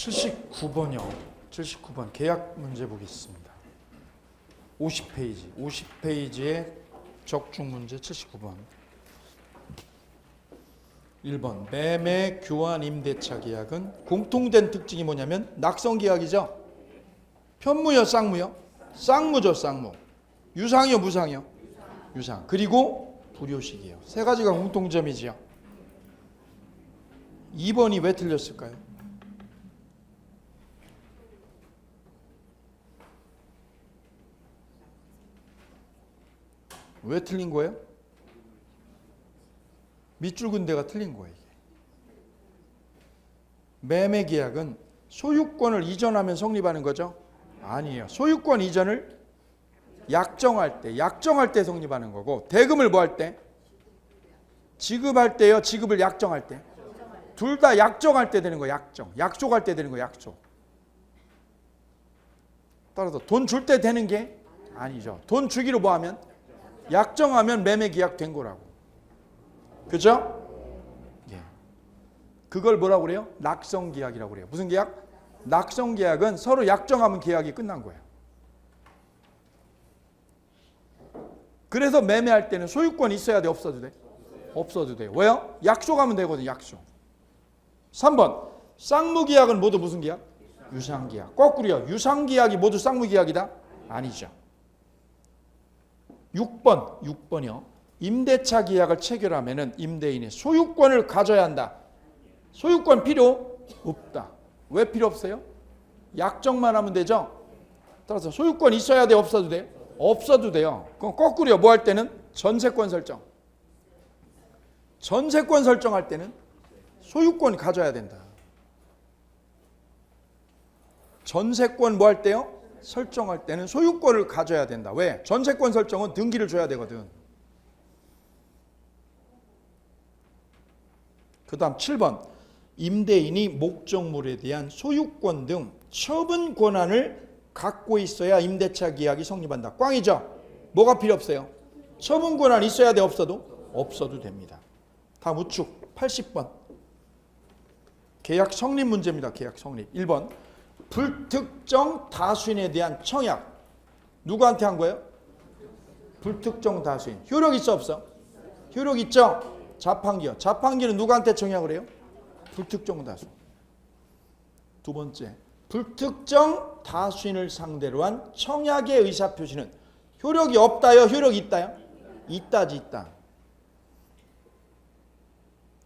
79번이요. 79번 계약 문제 보겠습니다. 50페이지. 50페이지의 적중 문제 79번. 1번 매매 교환 임대차 계약은 공통된 특징이 뭐냐면 낙성계약이죠. 편무요 쌍무요? 쌍무죠. 쌍무. 유상이요 무상이요? 유상. 그리고 불효식이에요. 세 가지가 공통점이지요. 2번이 왜 틀렸을까요? 왜 틀린 거예요? 밑줄 근 데가 틀린 거예요. 이게. 매매 계약은 소유권을 이전하면 성립하는 거죠? 아니에요. 소유권 이전을 약정할 때 성립하는 거고, 대금을 뭐 할 때? 지급할 때요. 지급을 약정할 때. 둘 다 약정할 때 되는 거예요. 약속할 때 되는 거예요. 약속. 따라서 돈 줄 때 되는 게 아니죠. 돈 주기로 뭐 하면? 약정하면 매매 계약 된 거라고. 그죠? 예. 그걸 뭐라고 그래요? 낙성 계약이라고 그래요. 무슨 계약? 낙성 계약은 서로 약정하면 계약이 끝난 거예요. 그래서 매매할 때는 소유권이 있어야 돼, 없어도 돼? 없어도 돼요. 왜요? 약속하면 되거든요. 약속. 3번 쌍무계약은 모두 무슨 계약? 유상계약. 거꾸로요. 유상계약이 모두 쌍무계약이다? 아니죠. 6번이요. 임대차 계약을 체결하면 임대인이 소유권을 가져야 한다. 소유권 필요 없다. 왜 필요 없어요? 약정만 하면 되죠. 따라서 소유권 있어야 돼, 없어도 돼요? 없어도 돼요. 그럼 거꾸로요. 뭐 할 때는? 전세권 설정. 전세권 설정할 때는 소유권 가져야 된다. 전세권 뭐 할 때요? 설정할 때는 소유권을 가져야 된다. 왜? 전세권 설정은 등기를 줘야 되거든. 그 다음 7번 임대인이 목적물에 대한 소유권 등 처분 권한을 갖고 있어야 임대차 계약이 성립한다. 꽝이죠? 뭐가 필요 없어요? 처분 권한 있어야 돼, 없어도? 없어도 됩니다. 다음 우측 80번 계약 성립 문제입니다. 계약 성립. 1번 불특정 다수인에 대한 청약. 누구한테 한 거예요? 불특정 다수인. 효력 있어 없어? 효력 있죠? 자판기요. 자판기는 누구한테 청약을 해요? 불특정 다수. 두 번째 불특정 다수인을 상대로 한 청약의 의사표시는 효력이 없다요? 효력이 있다요? 있다지 있다.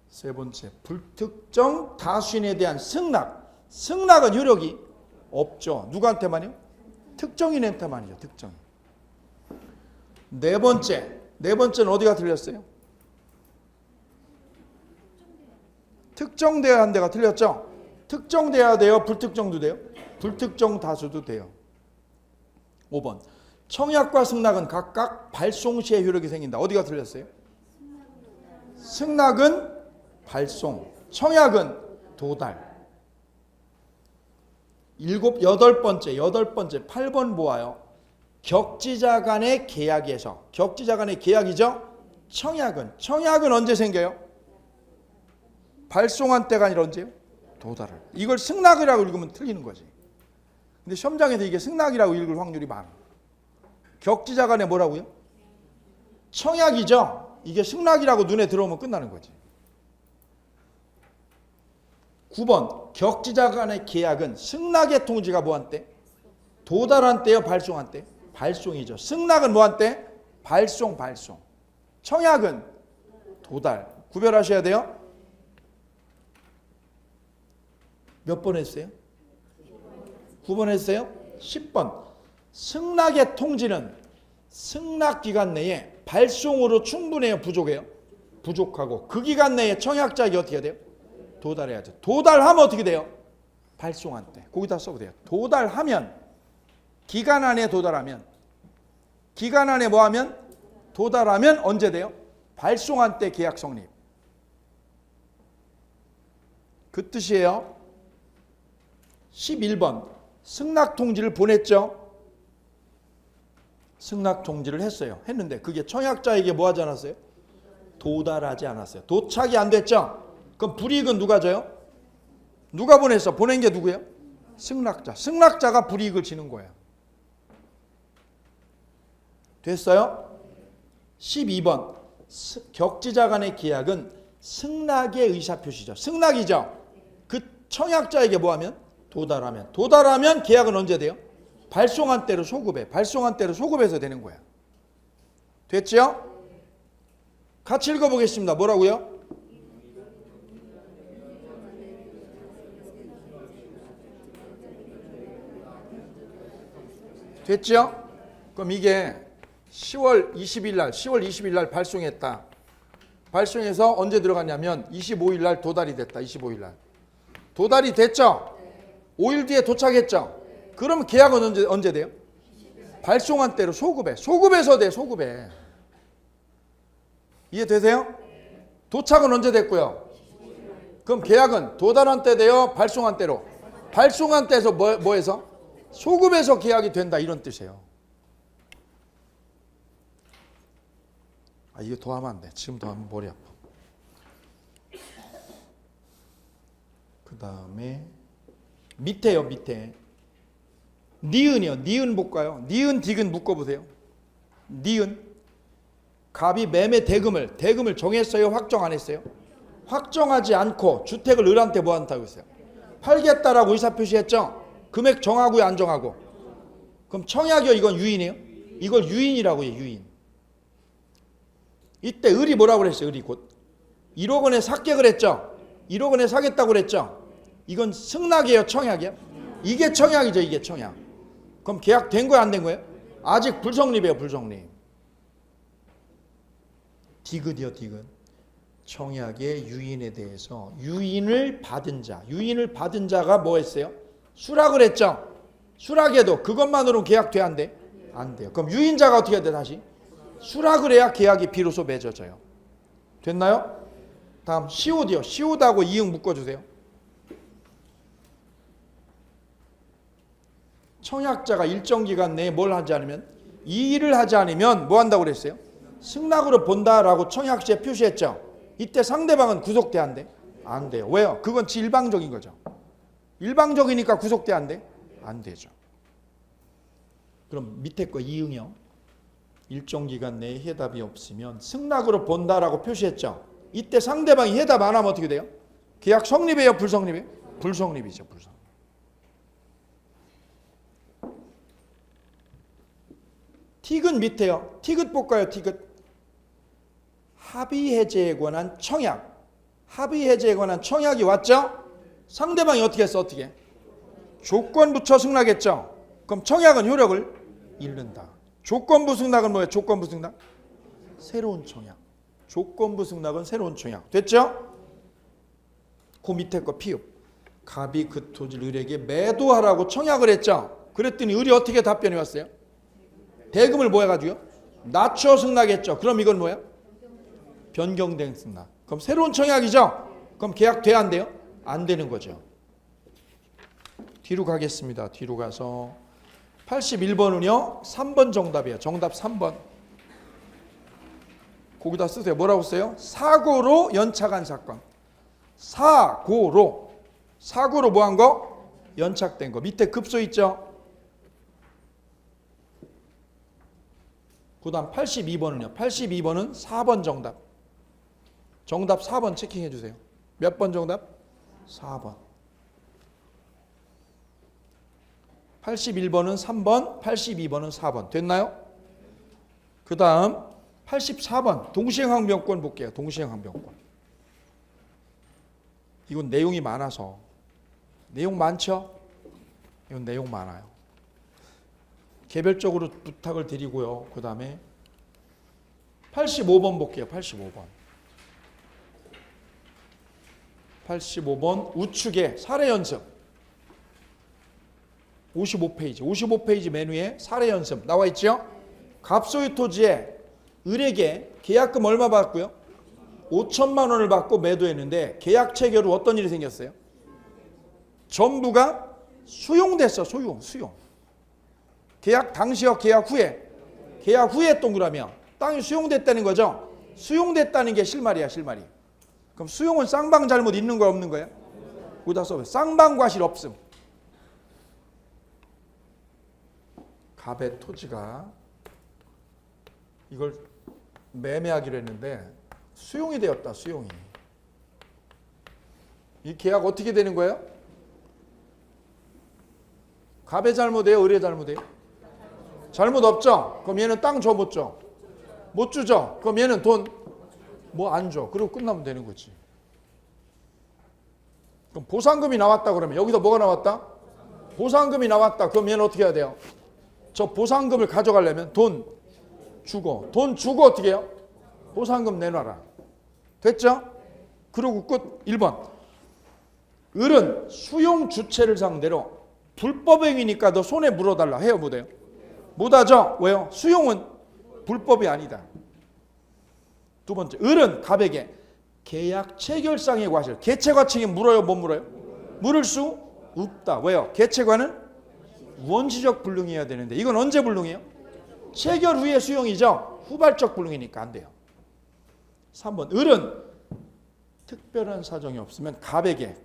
세 번째 불특정 다수인에 대한 승낙. 승낙은 효력이 없죠. 누구한테만요? 특정인한테만이죠. 특정인. 네 번째는 어디가 틀렸어요? 특정돼야 한 데가 틀렸죠. 특정돼야 돼요? 불특정도 돼요? 불특정 다수도 돼요. 5번 청약과 승낙은 각각 발송 시에 효력이 생긴다. 어디가 틀렸어요? 승낙은 발송, 청약은 도달. 여덟 번째 8번 보아요. 격지자 간의 계약에서, 격지자 간의 계약이죠. 청약은 언제 생겨요? 발송한 때가 아니라 언제요? 도달을. 이걸 승낙이라고 읽으면 틀리는 거지. 근데 시험장에서 이게 승낙이라고 읽을 확률이 많아. 격지자 간에 뭐라고요? 청약이죠. 이게 승낙이라고 눈에 들어오면 끝나는 거지. 9번 격지자 간의 계약은 승낙의 통지가 뭐한 때? 도달한 때요? 발송한 때? 발송이죠. 승낙은 뭐한 때? 발송. 청약은 도달. 구별하셔야 돼요. 몇 번 했어요? 9번 했어요? 10번 승낙의 통지는 승낙 기간 내에 발송으로 충분해요? 부족해요? 부족하고 그 기간 내에 청약자에게 어떻게 해야 돼요? 도달해야죠. 도달하면 어떻게 돼요? 발송한 때. 거기다 써도 돼요. 도달하면, 기간 안에 도달하면, 기간 안에 뭐하면? 도달하면 언제 돼요? 발송한 때 계약 성립. 그 뜻이에요. 11번 승낙 통지를 보냈죠. 승낙 통지를 했는데 그게 청약자에게 뭐 하지 않았어요? 도달하지 않았어요. 도착이 안 됐죠. 그럼 불이익은 누가 져요? 누가 보냈어? 보낸 게 누구예요? 승낙자. 승낙자가 불이익을 지는 거예요. 됐어요? 12번. 격지자 간의 계약은 승낙의 의사표시죠. 승낙이죠. 그 청약자에게 뭐하면? 도달하면 계약은 언제 돼요? 발송한 때로 소급해. 발송한 때로 소급해서 되는 거야. 됐죠? 같이 읽어보겠습니다. 뭐라고요? 됐죠? 그럼 이게 10월 20일 날 발송했다. 발송해서 언제 들어갔냐면 25일 날 도달이 됐다. 25일 날. 도달이 됐죠? 5일 뒤에 도착했죠? 그럼 계약은 언제 돼요? 발송한 때로 소급해. 소급해서 돼. 소급해. 이해되세요? 도착은 언제 됐고요? 그럼 계약은 도달한 때 돼요? 발송한 때로? 발송한 때에서 뭐해서? 소급해서 계약이 된다. 이런 뜻이에요. 이거 더 하면 안 돼. 지금 더 하면 머리 아파. 그 다음에 밑에요. 밑에 니은이요. 니은 볼까요? 니은 디귿 묶어보세요. 니은. 갑이 매매 대금을 정했어요? 확정 안 했어요? 확정하지 않고 주택을 을한테 뭐 한다고 했어요? 팔겠다라고 의사표시했죠? 금액 정하고요? 안 정하고? 그럼 청약이요? 이건 유인이에요? 이걸 유인이라고 해요. 유인. 이때 을이 뭐라고 그랬어요? 을이 곧 1억 원에 샀게 그랬죠? 1억 원에 사겠다고 그랬죠? 이건 승낙이에요? 청약이에요? 이게 청약이죠. 이게 청약. 그럼 계약 된 거야? 안 된 거예요? 아직 불성립이에요. 불성립. 디귿이요. 디귿. 청약의 유인에 대해서 유인을 받은 자가 뭐 했어요? 수락을 했죠? 수락해도 그것만으로는 계약 돼? 안 돼? 안 돼요. 그럼 유인자가 어떻게 해야 돼? 다시? 수락을 해야 계약이 비로소 맺어져요. 됐나요? 다음 시옷이요. 시옷하고 이응 묶어주세요. 청약자가 일정 기간 내에 뭘 하지 않으면 이 일을 하지 않으면 뭐 한다고 그랬어요? 승낙으로 본다라고 청약서에 표시했죠. 이때 상대방은 구속돼? 안 돼? 안 돼요. 왜요? 그건 일방적인 거죠. 일방적이니까 구속돼? 안 돼? 안 되죠. 그럼 밑에 거 이응이요. 일정 기간 내에 해답이 없으면 승낙으로 본다라고 표시했죠. 이때 상대방이 해답 안 하면 어떻게 돼요? 계약 성립이에요? 불성립이에요? 불성립이죠. 불성립. 티귿 밑에요. 티귿 볼까요? 티귿. 합의 해제에 관한 청약. 합의 해제에 관한 청약이 왔죠? 상대방이 어떻게 했어? 어떻게? 조건 붙여 승낙했죠? 그럼 청약은 효력을 잃는다. 조건부 승낙은 뭐예요? 조건부 승낙? 새로운 청약. 조건부 승낙은 새로운 청약. 됐죠? 그 밑에 거 피읍. 갑이 그 토지를 을에게 매도하라고 청약을 했죠? 그랬더니 을이 어떻게 답변이 왔어요? 대금을 뭐 해가지고요? 낮춰 승낙했죠. 그럼 이건 뭐야? 변경된 승낙. 그럼 새로운 청약이죠? 그럼 계약 돼? 안 돼요? 안 되는 거죠. 뒤로 가겠습니다. 뒤로 가서 81번은요. 3번 정답이에요. 정답 3번. 거기다 쓰세요. 뭐라고 써요? 사고로 연착한 사건. 사고로 뭐 한 거? 연착된 거. 밑에 급소 있죠? 그 다음 82번은요. 82번은 4번 정답. 정답 4번 체킹해 주세요. 몇 번 정답? 4번. 81번은 3번, 82번은 4번. 됐나요? 그 다음 84번 동시행항변권 볼게요. 동시행항변권. 이건 내용이 많아서. 내용 많죠? 이건 내용 많아요. 개별적으로 부탁을 드리고요. 그 다음에 85번 볼게요. 85번 우측에 사례 연습 55페이지 맨 위에 사례 연습 나와 있죠? 갑소유 토지에 을에게 계약금 얼마 받고요? 5천만 원을 받고 매도했는데 계약 체결 후 어떤 일이 생겼어요? 전부가 수용됐어. 수용. 계약 당시와 계약 후에 동그라미야. 땅이 수용됐다는 거죠. 수용됐다는 게 실말이야. 실말이. 그럼 수용은 쌍방 잘못 있는 거야 없는 거야? 거기다 써요. 쌍방과실 없음. 갑의 토지가 이걸 매매하기로 했는데 수용이 되었다. 수용이. 이 계약 어떻게 되는 거예요? 갑의 잘못이에요? 을의 잘못이에요? 잘못 없죠? 그럼 얘는 땅 줘 못 줘? 못 주죠? 그럼 얘는 돈 뭐 안 줘. 그리고 끝나면 되는 거지. 그럼 보상금이 나왔다 그러면 여기서 뭐가 나왔다? 보상금이 나왔다. 그럼 얘는 어떻게 해야 돼요? 저 보상금을 가져가려면 돈 주고 어떻게 해요? 보상금 내놔라. 됐죠? 그리고 끝. 1번. 을은 수용 주체를 상대로 불법행위니까 너 손에 물어달라. 해요 못해요? 못하죠? 왜요? 수용은 불법이 아니다. 두 번째. 을은 갑에게 계약 체결상의 과실. 개체가 측에 물어요 못 물어요? 물을 수 없다. 왜요? 개체과는 원시적 불능이어야 되는데 이건 언제 불능이에요? 체결 후에 수용이죠. 후발적 불능이니까 안 돼요. 3번. 을은 특별한 사정이 없으면 갑에게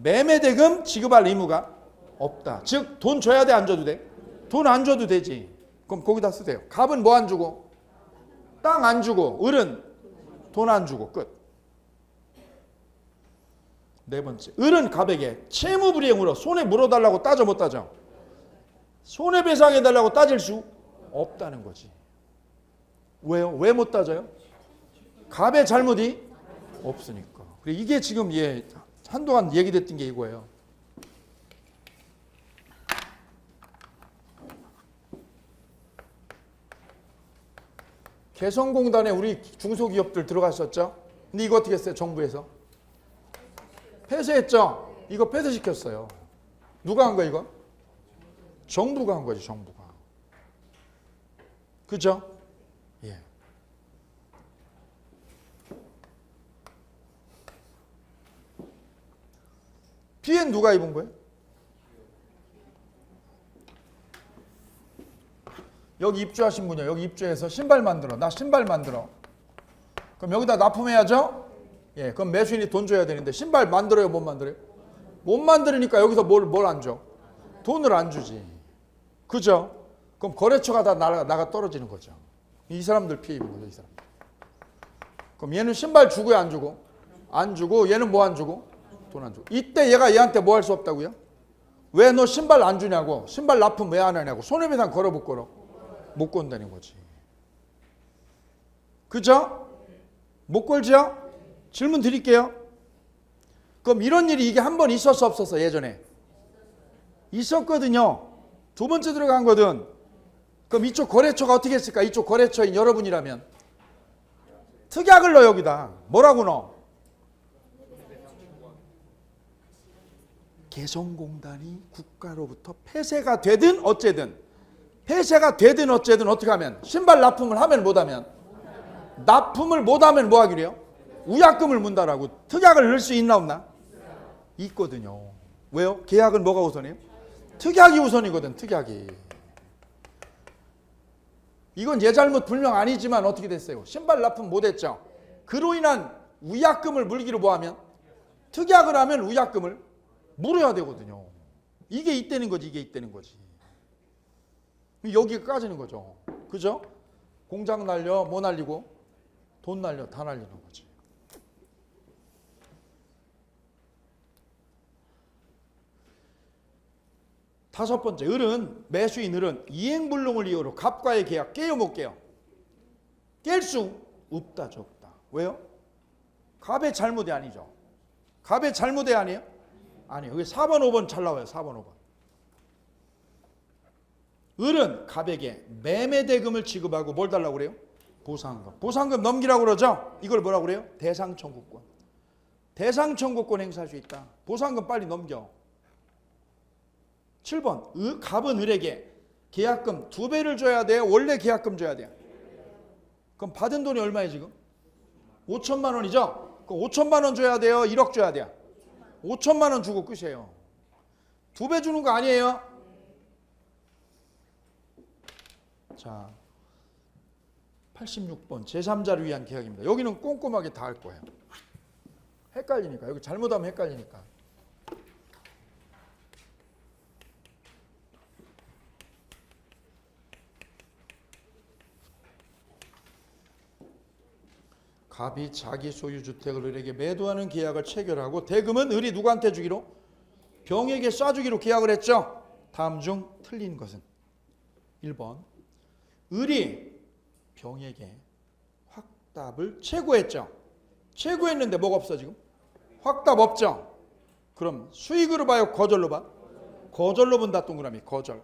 매매대금 지급할 의무가 없다. 즉 돈 줘야 돼 안 줘도 돼? 돈 안 줘도 되지. 그럼 거기다 쓰세요. 갑은 뭐 안 주고? 땅 안 주고. 을은 돈 안 주고. 끝. 네 번째. 을은 갑에게 채무불이행으로 손에 물어달라고 따져 못 따져? 손해배상해달라고 따질 수 없다는 거지. 왜요? 왜 못 따져요? 갑의 잘못이 없으니까. 이게 지금 한동안 얘기됐던 게 이거예요. 개성공단에 우리 중소기업들 들어갔었죠? 근데 이거 어떻게 했어요? 정부에서? 폐쇄했죠? 이거 폐쇄시켰어요. 누가 한 거야 이거? 정부가 한 거지, 정부가. 그죠? 예. 피해는 누가 입은 거예요? 여기 입주하신 분이요. 여기 입주해서 신발 만들어. 나 신발 만들어. 그럼 여기다 납품해야죠? 예, 그럼 매수인이 돈 줘야 되는데 신발 만들어요, 못 만들어요? 못 만들으니까 여기서 뭘 안 줘? 돈을 안 주지. 그죠? 그럼 거래처가 다 나가 떨어지는 거죠. 이 사람들 피해 입은 거죠, 이 사람. 그럼 얘는 신발 주고요, 안 주고? 안 주고, 얘는 뭐 안 주고? 돈 안 주고. 이때 얘가 얘한테 뭐 할 수 없다고요? 왜 너 신발 안 주냐고? 신발 납품 왜 안 하냐고? 손해배상 걸어 못 걸어? 못 건다는 거지. 그죠? 못 걸죠? 질문 드릴게요. 그럼 이런 일이 이게 한 번 있었어 없었어 예전에? 있었거든요. 두 번째 들어간 거든. 그럼 이쪽 거래처가 어떻게 했을까? 이쪽 거래처인 여러분이라면 특약을 넣어 여기다. 뭐라고 넣어? 개성공단이 국가로부터 폐쇄가 되든 어쨌든 어떻게 하면? 신발 납품을 하면 못하면? 납품을 못하면 뭐 하기로 해요? 우약금을 문다라고. 특약을 넣을 수 있나 없나? 있거든요. 왜요? 계약은 뭐가 우선이에요? 특약이 우선이거든. 특약이. 이건 얘 잘못 분명 아니지만 어떻게 됐어요? 신발 납품 못했죠. 그로 인한 우약금을 물기로 뭐 하면? 특약을 하면 우약금을 물어야 되거든요. 이게 있다는 거지. 이게 있다는 거지. 여기가 까지는 거죠. 그죠? 공장 날려 뭐 날리고? 돈 날려 다 날리는 거지. 다섯 번째. 을은 매수인 을은 이행불능을 이유로 갑과의 계약 깨요 못 깨요? 깰 수 없다죠. 없다. 왜요? 갑의 잘못이 아니죠. 갑의 잘못이 아니에요? 아니에요. 여기 4번 5번 잘 나와요. 4번 5번. 을은 갑에게 매매대금을 지급하고 뭘 달라고 그래요? 보상금. 보상금 넘기라고 그러죠? 이걸 뭐라고 그래요? 대상청구권. 대상청구권 행사할 수 있다. 보상금 빨리 넘겨. 7번. 갑은 을에게 계약금 2배를 줘야 돼요? 원래 계약금 줘야 돼요? 그럼 받은 돈이 얼마예요 지금? 5천만 원이죠? 그럼 5천만 원 줘야 돼요? 1억 줘야 돼요? 5천만 원 주고 끝이에요. 2배 주는 거 아니에요? 자, 86번 제3자를 위한 계약입니다. 여기는 꼼꼼하게 다 할 거예요. 헷갈리니까. 여기 잘못하면 헷갈리니까. 갑이 자기 소유 주택을 을에게 매도하는 계약을 체결하고 대금은 을이 누구한테 주기로? 병에게 쏴주기로 계약을 했죠. 다음 중 틀린 것은? 1번 을이 병에게 확답을 최고했죠. 최고했는데 뭐가 없어 지금? 확답 없죠. 그럼 수익으로 봐요? 거절로 봐? 거절로 본다. 동그라미 거절.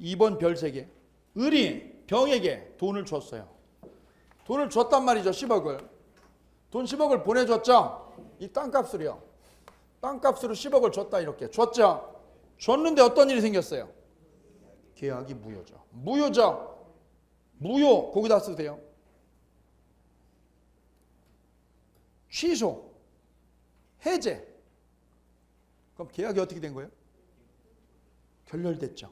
2번 별 3개. 을이 병에게 돈을 줬어요. 돈을 줬단 말이죠. 10억을. 돈 10억을 보내줬죠. 이 땅값으로요. 땅값으로 10억을 줬다. 이렇게 줬죠. 줬는데 어떤 일이 생겼어요? 계약이 무효죠. 무효죠. 무효 거기다 쓰세요. 취소, 해제. 그럼 계약이 어떻게 된 거예요? 결렬됐죠.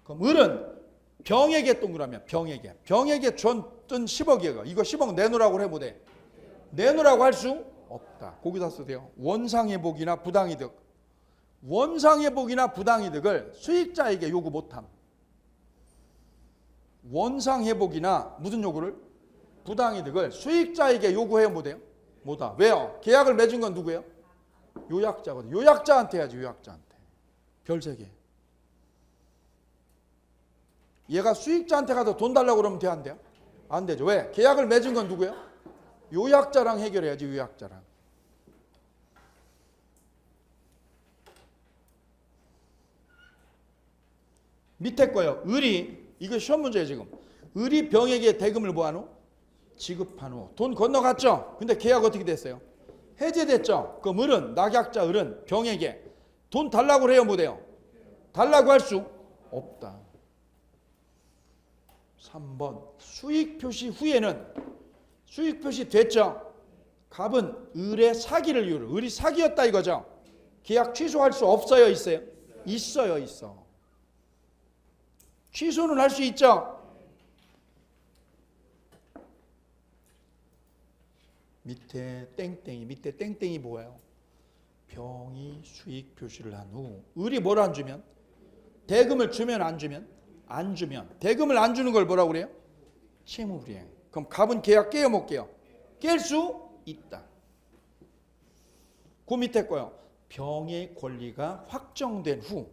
그럼 을은 병에게 동그라면 병에게 줬던 10억이에요. 이거 10억 내놓으라고 해 못해. 내놓으라고 할 수 없다. 거기다 쓰세요. 원상회복이나 부당이득. 원상회복이나 부당이득을 수익자에게 요구 못함. 원상회복이나 무슨 요구를? 부당이득을 수익자에게 요구해요 못해요? 못하. 왜요? 계약을 맺은 건 누구예요? 요약자거든. 요약자한테 해야지. 요약자한테. 별 3개. 얘가 수익자한테 가서 돈 달라고 그러면 돼? 안 돼요? 안 되죠. 왜? 계약을 맺은 건 누구예요? 요약자랑 해결해야지. 요약자랑. 밑에 거요. 을이, 이거 시험 문제예요 지금. 을이 병에게 대금을 뭐한 후? 지급한 후. 돈 건너갔죠? 근데 계약 어떻게 됐어요? 해제됐죠? 그럼 을은, 낙약자 을은 병에게 돈 달라고 해요 못해요? 달라고 할 수 없다. 3번 수익 표시 후에는 수익 표시 됐죠? 갑은 을의 사기를 이유로, 을이 사기였다 이거죠? 계약 취소할 수 없어요 있어요? 있어요. 있어. 취소는 할 수 있죠? 밑에 땡땡이, 밑에 땡땡이 뭐예요? 병이 수익 표시를 한 후 을이 뭘 안 주면? 대금을 주면 안 주면? 안 주면. 대금을 안 주는 걸 뭐라고 그래요? 채무불이행. 그럼 갑은 계약 깨요 못 깨요? 깰 수 있다. 그 밑에 거요. 병의 권리가 확정된 후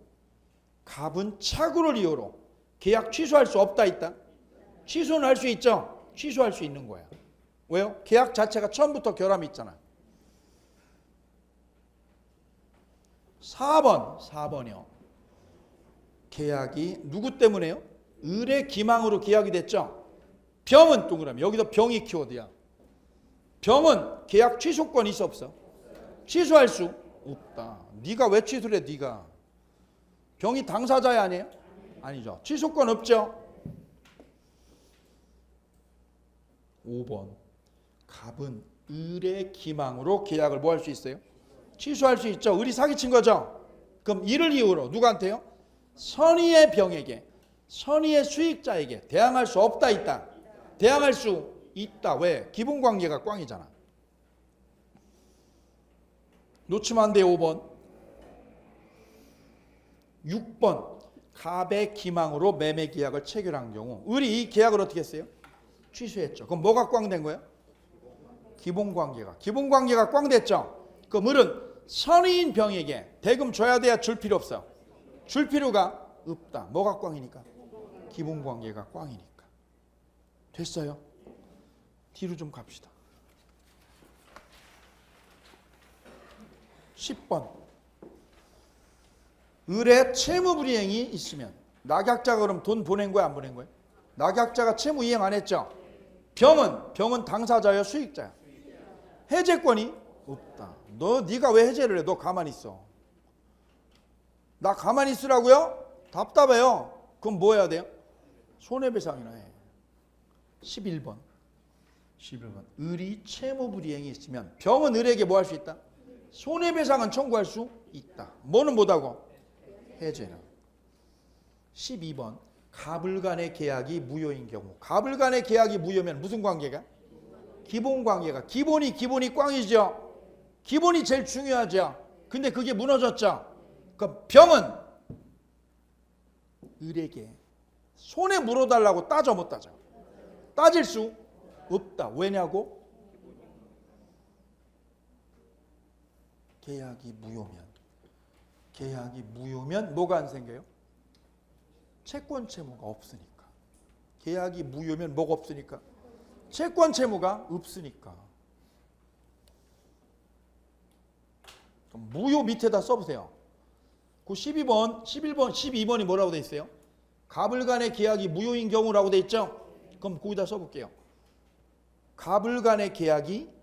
갑은 착오를 이유로 계약 취소할 수 없다 있다? 취소는 할 수 있죠? 취소할 수 있는 거야. 왜요? 계약 자체가 처음부터 결함이 있잖아. 4번이요. 계약이 누구 때문에요? 을의 기망으로 계약이 됐죠? 병은 동그라미. 여기서 병이 키워드야. 병은 계약 취소권이 있어 없어? 취소할 수 없다. 네가 왜 취소를 해? 네가. 병이 당사자야 아니에요? 아니죠. 취소권 없죠? 5번. 갑은 을의 기망으로 계약을 뭐 할 수 있어요? 취소할 수 있죠. 을이 사기친 거죠. 그럼 이를 이유로 누구한테요? 선의의 병에게, 선의의 수익자에게 대항할 수 없다 있다? 대항할 수 있다. 왜? 기본관계가 꽝이잖아. 놓치면 안 돼요. 5번. 6번. 갑의 기망으로 매매 계약을 체결한 경우 을이 이 계약을 어떻게 했어요? 취소했죠. 그럼 뭐가 꽝된 거예요? 기본관계가 꽝됐죠. 그럼 을은 선의인 병에게 대금 줘야 돼야 줄 필요 없어? 줄 필요가 없다. 뭐가 꽝이니까? 기본관계가 꽝이니까. 됐어요? 뒤로 좀 갑시다. 10번. 을에 채무불이행이 있으면 낙약자가 그럼 돈 보낸 거야 안 보낸 거야? 낙약자가 채무 이행 안 했죠? 병은 당사자야 수익자야? 해제권이 없다. 네가 왜 해제를 해? 너 가만히 있어. 나 가만히 있으라고요? 답답해요. 그럼 뭐 해야 돼요? 손해배상이나 해. 11번. 을이 채무불이행이 있으면 병은 을에게 뭐 할 수 있다? 손해배상은 청구할 수 있다. 뭐는 못하고? 해제는. 12번. 갑을 간의 계약이 무효인 경우. 갑을 간의 계약이 무효면 무슨 관계가? 기본관계가. 기본이 꽝이죠. 기본이 제일 중요하죠. 근데 그게 무너졌죠. 그럼 병은 을에게 손에 물어달라고 따져 못 따져? 따질 수 없다. 왜냐고? 계약이 무효면 뭐가 안 생겨요? 채권 채무가 없으니까. 계약이 무효면 뭐가 없으니까? 채권 채무가 없으니까. 그럼 무효 밑에다 써보세요. 그 12번, 11번, 12번이 뭐라고 돼 있어요? 갑을 간의 계약이 무효인 경우라고 돼 있죠? 그럼 거기다 써볼게요. 갑을 간의 계약이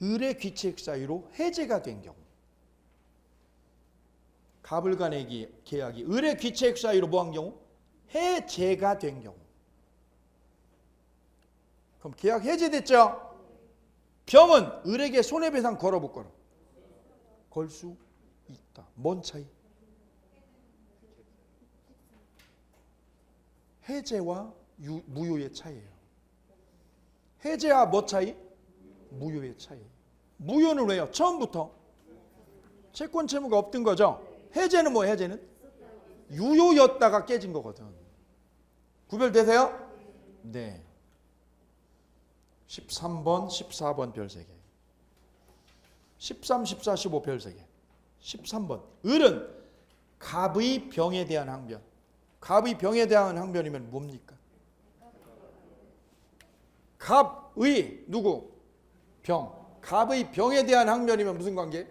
을의 귀책 사유로 해제가 된 경우. 갑을 간의 계약이 을의 귀책 사유로 뭐한 경우? 해제가 된 경우. 그럼 계약 해제됐죠? 병은 을에게 손해배상 걸어볼 거라. 걸 수 있다. 뭔 차이? 해제와 무효의 차이예요. 해제와 뭐 차이? 무효의 차이. 무효는 왜요? 처음부터 채권 채무가 없던 거죠. 해제는 뭐예요? 해제는 유효였다가 깨진 거거든. 구별되세요? 네. 13번, 14번 별 3개. 13, 14, 15 별 3개. 13번. 을은 갑의 병에 대한 항변. 갑의 병에 대한 항변이면 뭡니까? 갑의 누구? 병. 갑의 병에 대한 항변이면 무슨 관계?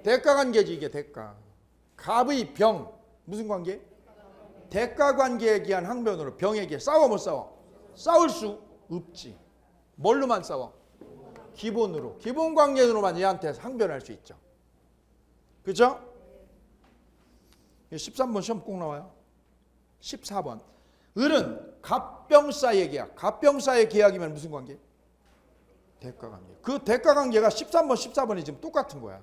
대가 관계지. 이게 대가. 갑의 병 무슨 관계? 대가 관계에 대한 항변으로 병에게 싸워 못 싸워? 싸울 수 없지. 뭘로만 싸워? 기본으로. 기본 관계로만 얘한테 항변할 수 있죠. 그죠? 13번 시험 꼭 나와요. 14번. 을은 갑병사의 계약. 갑병사의 계약이면 무슨 관계? 대가 관계. 그 대가 관계가 13번, 14번이 지금 똑같은 거야.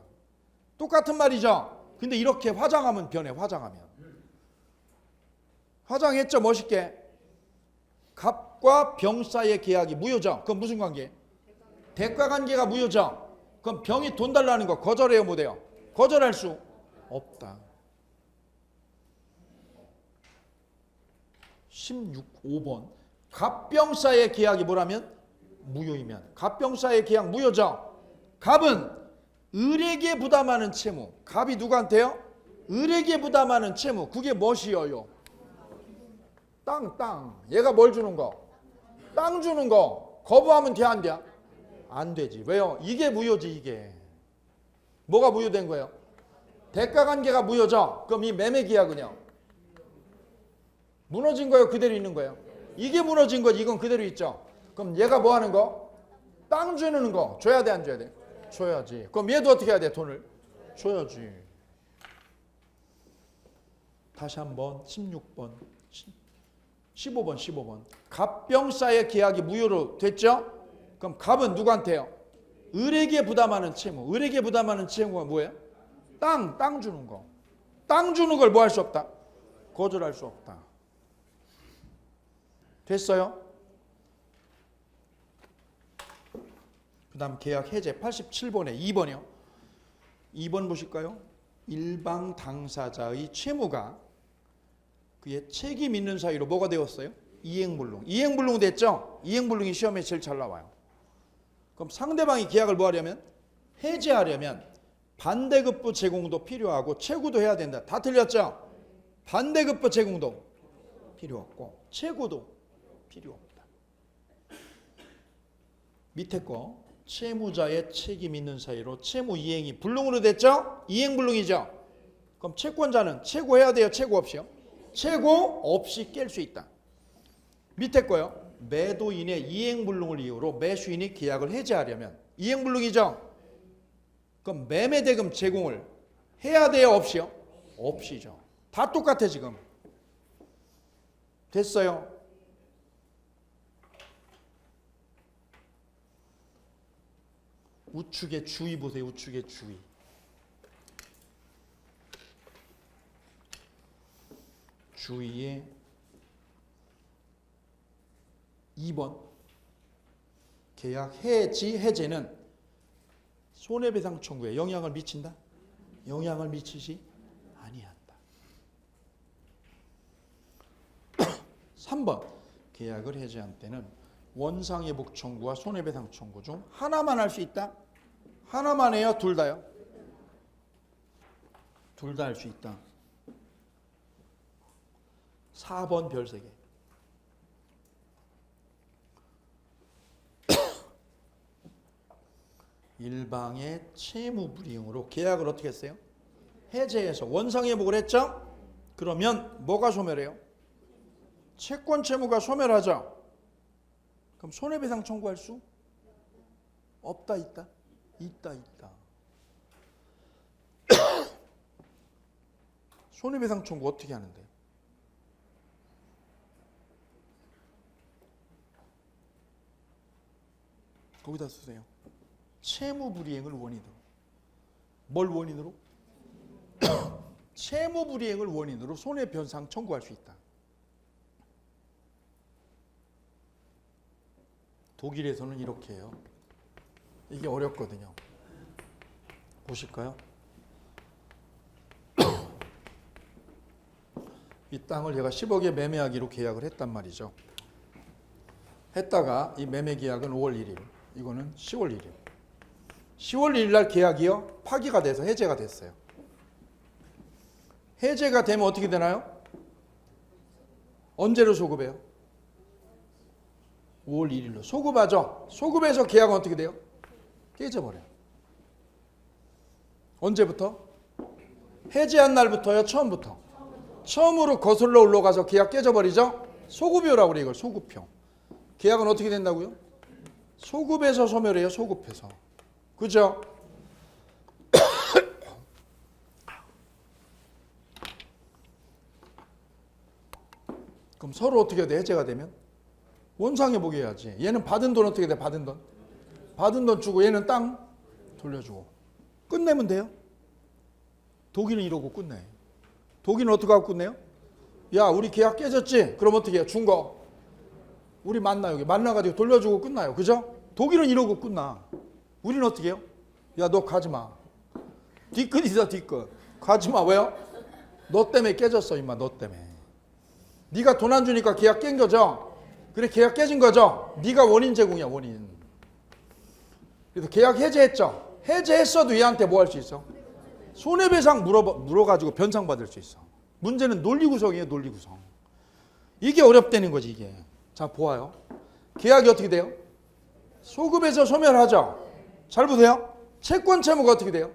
똑같은 말이죠. 근데 이렇게 화장하면 변해. 화장하면. 화장했죠. 멋있게. 갑과 병 사이의 계약이 무효죠. 그럼 무슨 관계? 대가 관계가 무효죠. 그럼 병이 돈 달라는 거 거절해요 못해요? 거절할 수 없다. 5번. 갑병 사이의 계약이 뭐라면? 무효이면. 갑병 사이의 계약 무효죠. 갑은 을에게 부담하는 채무. 갑이 누구한테요? 을에게 부담하는 채무. 그게 무엇이어요? 땅. 얘가 뭘 주는 거? 땅 주는 거. 거부하면 돼, 안 돼? 안 되지. 왜요? 이게 무효지, 이게. 뭐가 무효된 거예요? 대가 관계가 무효죠. 그럼 이 매매 계약은요? 무너진 거예요? 그대로 있는 거예요? 이게 무너진 거지. 이건 그대로 있죠. 그럼 얘가 뭐 하는 거? 땅 주는 거. 줘야 돼, 안 줘야 돼? 줘야지. 그럼 얘도 어떻게 해야 돼? 돈을? 줘야지. 다시 한번 16번. 15번. 갑병사의 계약이 무효로 됐죠? 그럼 갑은 누구한테요? 을에게 부담하는 채무. 을에게 부담하는 채무가 뭐예요? 땅 주는 거. 땅 주는 걸 뭐 할 수 없다? 거절할 수 없다. 됐어요? 그 다음 계약 해제 87번에 2번이요. 2번 보실까요? 일방 당사자의 채무가 그의 책임 있는 사유로 뭐가 되었어요? 이행불능. 이행불능 됐죠? 이행불능이 시험에 제일 잘 나와요. 그럼 상대방이 계약을 뭐 하려면? 해제하려면 반대급부 제공도 필요하고 채구도 해야 된다. 다 틀렸죠? 반대급부 제공도 필요 없고 채구도 필요 없다. 밑에 거 채무자의 책임 있는 사유로 채무 이행이 불능으로 됐죠? 이행불능이죠? 그럼 채권자는 채구해야 돼요? 채구 없이요? 채구 없이 깰 수 있다. 밑에 거요. 매도인의 이행불능을 이유로 매수인이 계약을 해제하려면 이행불능이죠? 그럼 매매대금 제공을 해야 돼요? 없이요? 없이죠. 다 똑같아 지금. 됐어요? 우측의 주의 보세요. 우측의 주의. 주의의 2번. 계약 해지 해제는 손해배상 청구에 영향을 미친다? 영향을 미치지 아니한다. 3번 계약을 해제한 때는 원상회복 청구와 손해배상 청구 중 하나만 할 수 있다? 하나만 해요? 둘 다요? 둘 다 할 수 있다. 4번 별 3개. 일방의 채무불이행으로 계약을 어떻게 했어요? 해제해서 원상회복을 했죠? 그러면 뭐가 소멸해요? 채권 채무가 소멸하죠? 그럼 손해배상 청구할 수? 없다, 있다? 있다, 있다. 손해배상 청구 어떻게 하는데? 거기다 쓰세요. 채무불이행을 원인으로. 뭘 원인으로? 채무불이행을 원인으로 손해배상 청구할 수 있다. 독일에서는 이렇게 해요. 이게 어렵거든요. 보실까요? 이 땅을 제가 10억에 매매하기로 계약을 했단 말이죠. 했다가 이 매매 계약은 5월 1일, 이거는 10월 1일. 10월 1일 날 계약이요, 파기가 돼서 해제가 됐어요. 해제가 되면 어떻게 되나요? 언제로 소급해요? 5월 1일로 소급하죠. 소급해서 계약은 어떻게 돼요? 깨져버려요. 언제부터? 해제한 날부터요? 처음부터? 처음으로 거슬러 올라가서 계약 깨져버리죠? 소급료라고 그래요. 이걸 소급표. 계약은 어떻게 된다고요? 소급해서 소멸해요. 소급해서. 그죠? 그럼 서로 어떻게 돼? 해제가 되면? 원상회복 해야지. 얘는 받은 돈 어떻게 돼? 받은 돈. 받은 돈 주고 얘는 땅 돌려주고. 끝내면 돼요. 독일은 이러고 끝내. 독일은 어떻게 하고 끝내요? 야, 우리 계약 깨졌지? 그럼 어떻게 해요? 준 거. 우리 만나, 여기. 만나가지고 돌려주고 끝나요. 그죠? 독일은 이러고 끝나. 우리는 어떻게 해요? 야, 너 가지 마. 뒤끝이다, 뒤끝. 가지 마. 왜요? 너 때문에 깨졌어, 임마. 너 때문에. 네가 돈 안 주니까 계약 깬 거죠? 그래, 계약 깨진 거죠? 네가 원인 제공이야, 원인. 그래서 계약 해제했죠? 해제했어도 얘한테 뭐 할 수 있어? 손해배상 물어가지고 변상받을 수 있어. 문제는 논리구성이에요, 논리구성. 이게 어렵다는 거지, 이게. 자, 보아요. 계약이 어떻게 돼요? 소급해서 소멸하죠? 잘 보세요. 채권 채무가 어떻게 돼요?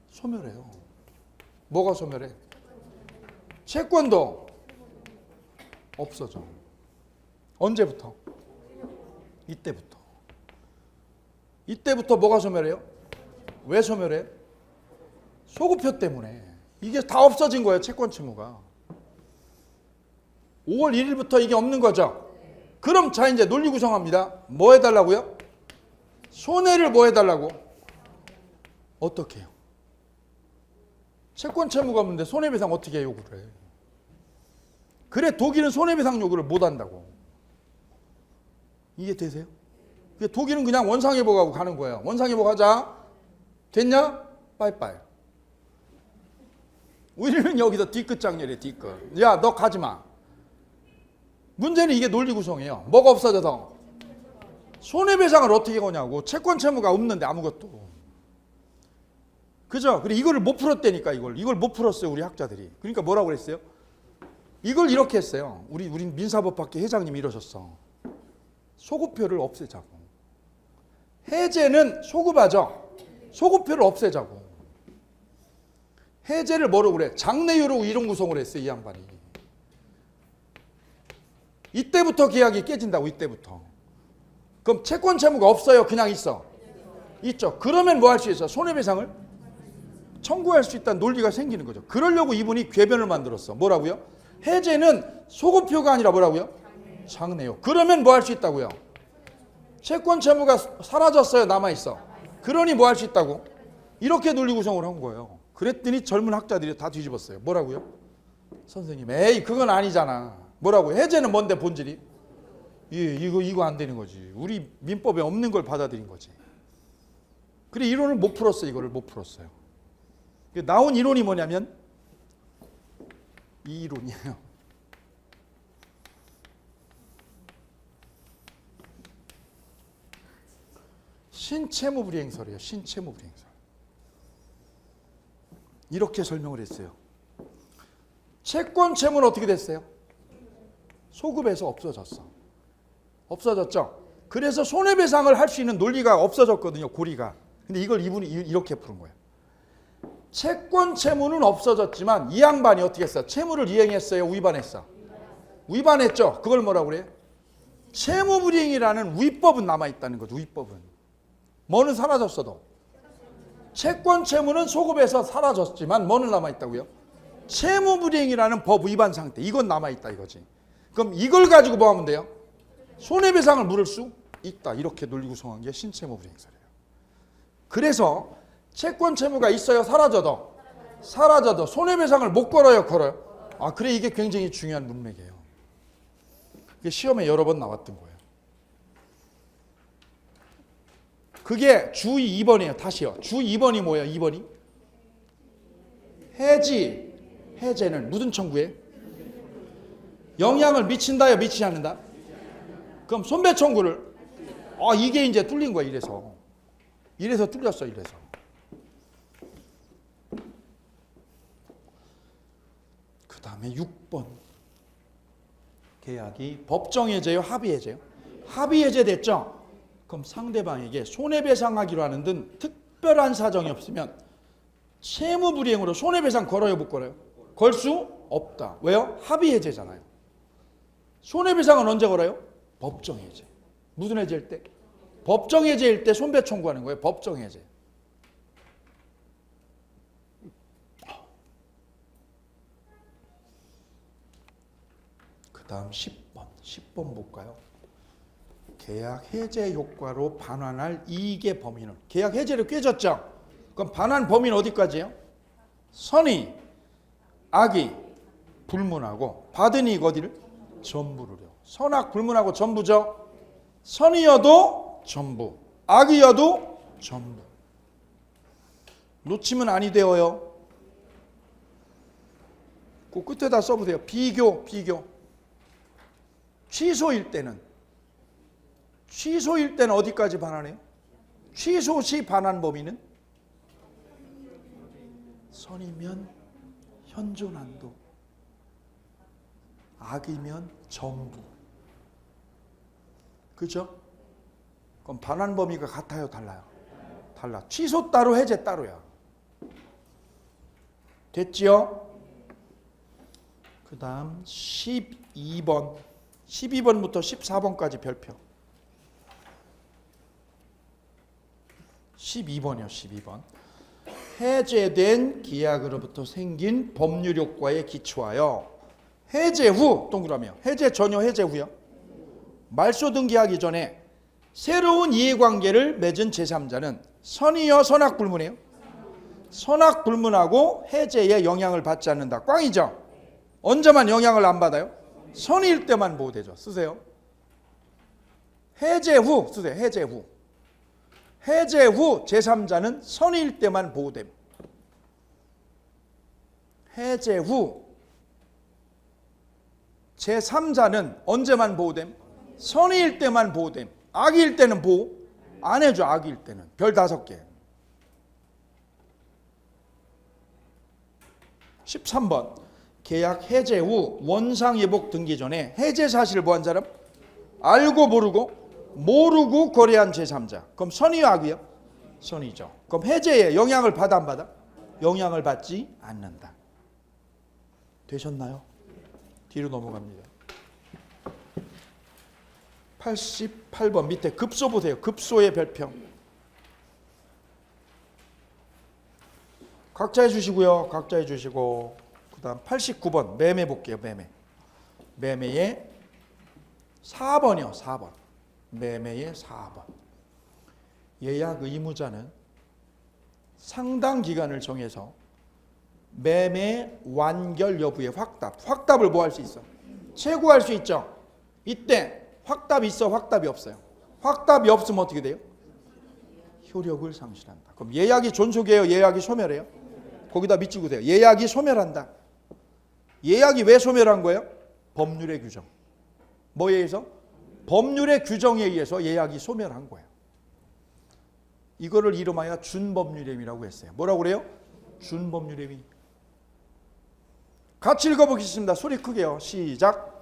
소멸해요. 뭐가 소멸해? 채권도 없어져. 언제부터? 이때부터. 이때부터 뭐가 소멸해요? 왜 소멸해요? 소급표 때문에. 이게 다 없어진 거예요, 채권 채무가. 5월 1일부터 이게 없는 거죠. 그럼 자, 이제 논리 구성합니다. 뭐 해달라고요? 손해를 뭐 해달라고? 어떻게 해요? 채권 채무가 없는데 손해배상 어떻게 요구를 해? 그래, 독일은 손해배상 요구를 못 한다고. 이해 되세요? 독일은 그냥 원상회복하고 가는 거예요. 원상회복 하자. 됐냐? 빠이빠이. 우리는 여기서 뒤끝 장렬해, 뒤끝. 야, 너 가지 마. 문제는 이게 논리 구성이에요. 뭐가 없어져서? 손해배상을 어떻게 거냐고. 채권 채무가 없는데 아무것도. 그죠? 그래, 이거를 못 풀었다니까, 이걸 못 풀었어요, 우리 학자들이. 그러니까 뭐라고 그랬어요? 이걸 이렇게 했어요. 우리 민사법학회 회장님이 이러셨어. 소급표를 없애자고. 해제는 소급하죠. 소급표를 없애자고. 해제를 뭐라고 그래? 장래유로 이론 구성을 했어요, 이 양반이. 이때부터 계약이 깨진다고, 이때부터. 그럼 채권 채무가 없어요? 그냥 있어? 있죠. 그러면 뭐 할 수 있어? 손해배상을 청구할 수 있다는 논리가 생기는 거죠. 그러려고 이분이 궤변을 만들었어. 뭐라고요? 해제는 소급표가 아니라 뭐라고요? 장래요. 그러면 뭐 할 수 있다고요? 채권 채무가 사라졌어요? 남아있어? 그러니 뭐 할 수 있다고? 이렇게 논리 구성을 한 거예요. 그랬더니 젊은 학자들이 다 뒤집었어요. 뭐라고요? 선생님, 에이, 그건 아니잖아. 뭐라고? 해제는 뭔데, 본질이? 이거 안 되는 거지. 우리 민법에 없는 걸 받아들인 거지. 그래, 이론을 못 풀었어요. 이거를 못 풀었어요. 나온 이론이 뭐냐면 이 이론이에요. 신채무불이행설이에요. 신채무불이행설. 이렇게 설명을 했어요. 채권 채무는 어떻게 됐어요? 소급해서 없어졌어. 없어졌죠? 그래서 손해배상을 할 수 있는 논리가 없어졌거든요. 고리가. 근데 이걸 이분이 이렇게 푸는 거예요. 채권 채무는 없어졌지만 이 양반이 어떻게 했어? 채무를 이행했어요? 위반했어? 위반했죠? 그걸 뭐라고 그래요? 채무불이행이라는 위법은 남아있다는 거죠. 위법은. 뭐는 사라졌어도. 채권 채무는 소급해서 사라졌지만 뭐는 남아있다고요? 채무불이행이라는 법 위반 상태. 이건 남아있다 이거지. 그럼 이걸 가지고 뭐 하면 돼요? 손해배상을 물을 수 있다. 이렇게 논리 구성한 게 신채무불이행설이에요. 그래서 채권 채무가 있어요? 사라져도? 사라져도 손해배상을 못 걸어요? 걸어요? 아, 그래, 이게 굉장히 중요한 문맥이에요. 이게 시험에 여러 번 나왔던 거예요. 그게 주 2번이에요. 다시요. 주 2번이 뭐예요? 2번이? 해지. 해제는 무슨 청구에? 영향을 미친다요? 미치지 않는다? 그럼 손배 청구를, 이게 이제 뚫린 거야. 이래서 뚫렸어. 이래서. 그 다음에 6번. 계약이 법정해제요? 합의해제요? 합의해제 됐죠? 그럼 상대방에게 손해배상하기로 하는 등 특별한 사정이 없으면 채무불이행으로 손해배상 걸어요? 못 걸어요? 걸 수 없다. 왜요? 합의해제잖아요. 손해배상은 언제 걸어요? 법정해제. 무슨 해제일 때? 법정해제일 때 손배 청구하는 거예요. 법정해제. 그 다음 10번 볼까요? 계약 해제 효과로 반환할 이익의 범위는, 계약 해제를 깨졌죠? 그럼 반환 범위는 어디까지예요? 선의, 악의, 불문하고 받은 이익 어디를? 전부를요. 선악 불문하고 전부죠? 선이어도 전부, 악이어도 전부. 놓치면 아니 되어요. 그 끝에다 써보세요. 비교. 취소일 때는 어디까지 반환해요? 취소 시 반환 범위는 선이면 현존한도, 악이면 전부. 그죠? 그럼 반환 범위가 같아요? 달라요? 달라. 취소 따로, 해제 따로야. 됐지요? 그 다음 12번. 12번부터 14번까지 별표. 12번이요. 12번. 해제된 계약으로부터 생긴 법률 효과에 기초하여 해제 후, 동그라미요. 해제 전혀, 해제 후요. 말소 등기하기 전에 새로운 이해관계를 맺은 제3자는 선이요, 선악 불문이에요? 선악 불문하고 해제에 영향을 받지 않는다. 꽝이죠? 언제만 영향을 안 받아요? 선일 때만 보호되죠. 쓰세요. 해제 후 쓰세요. 해제 후. 해제 후 제3자는 선일 때만 보호됨. 해제 후 제3자는 언제만 보호됨? 선일 때만 보호됨. 악일 때는 보호 안 해줘. 악일 때는. 별 5개. 13번. 계약 해제 후 원상회복 등기 전에 해제 사실을 뭐한 사람? 알고 모르고 거래한 제3자. 그럼 선이요, 악이요? 선이죠. 그럼 해제에 영향을 받아 안 받아? 영향을 받지 않는다. 되셨나요? 뒤로 넘어갑니다. 88번 밑에 급소 보세요. 급소의 별평. 각자 해주시고요. 각자 해주시고. 그 다음 89번 매매 볼게요. 매매의 4번이요. 4번. 매매의 4번. 예약 의무자는 상당 기간을 정해서 매매 완결 여부의 확답을 뭐 할 수 있어? 최고할 수 있죠. 이때 확답이 있어, 확답이 없어요? 확답이 없으면 어떻게 돼요? 효력을 상실한다. 그럼 예약이 존속이에요? 예약이 소멸해요? 거기다 밑줄으세요. 예약이 소멸한다. 예약이 왜 소멸한 거예요? 법률의 규정. 뭐에 의해서? 법률의 규정에 의해서 예약이 소멸한 거예요. 이거를 이름하여 준법률행위라고 했어요. 뭐라고 그래요? 준법률행위. 같이 읽어보겠습니다. 소리 크게요. 시작.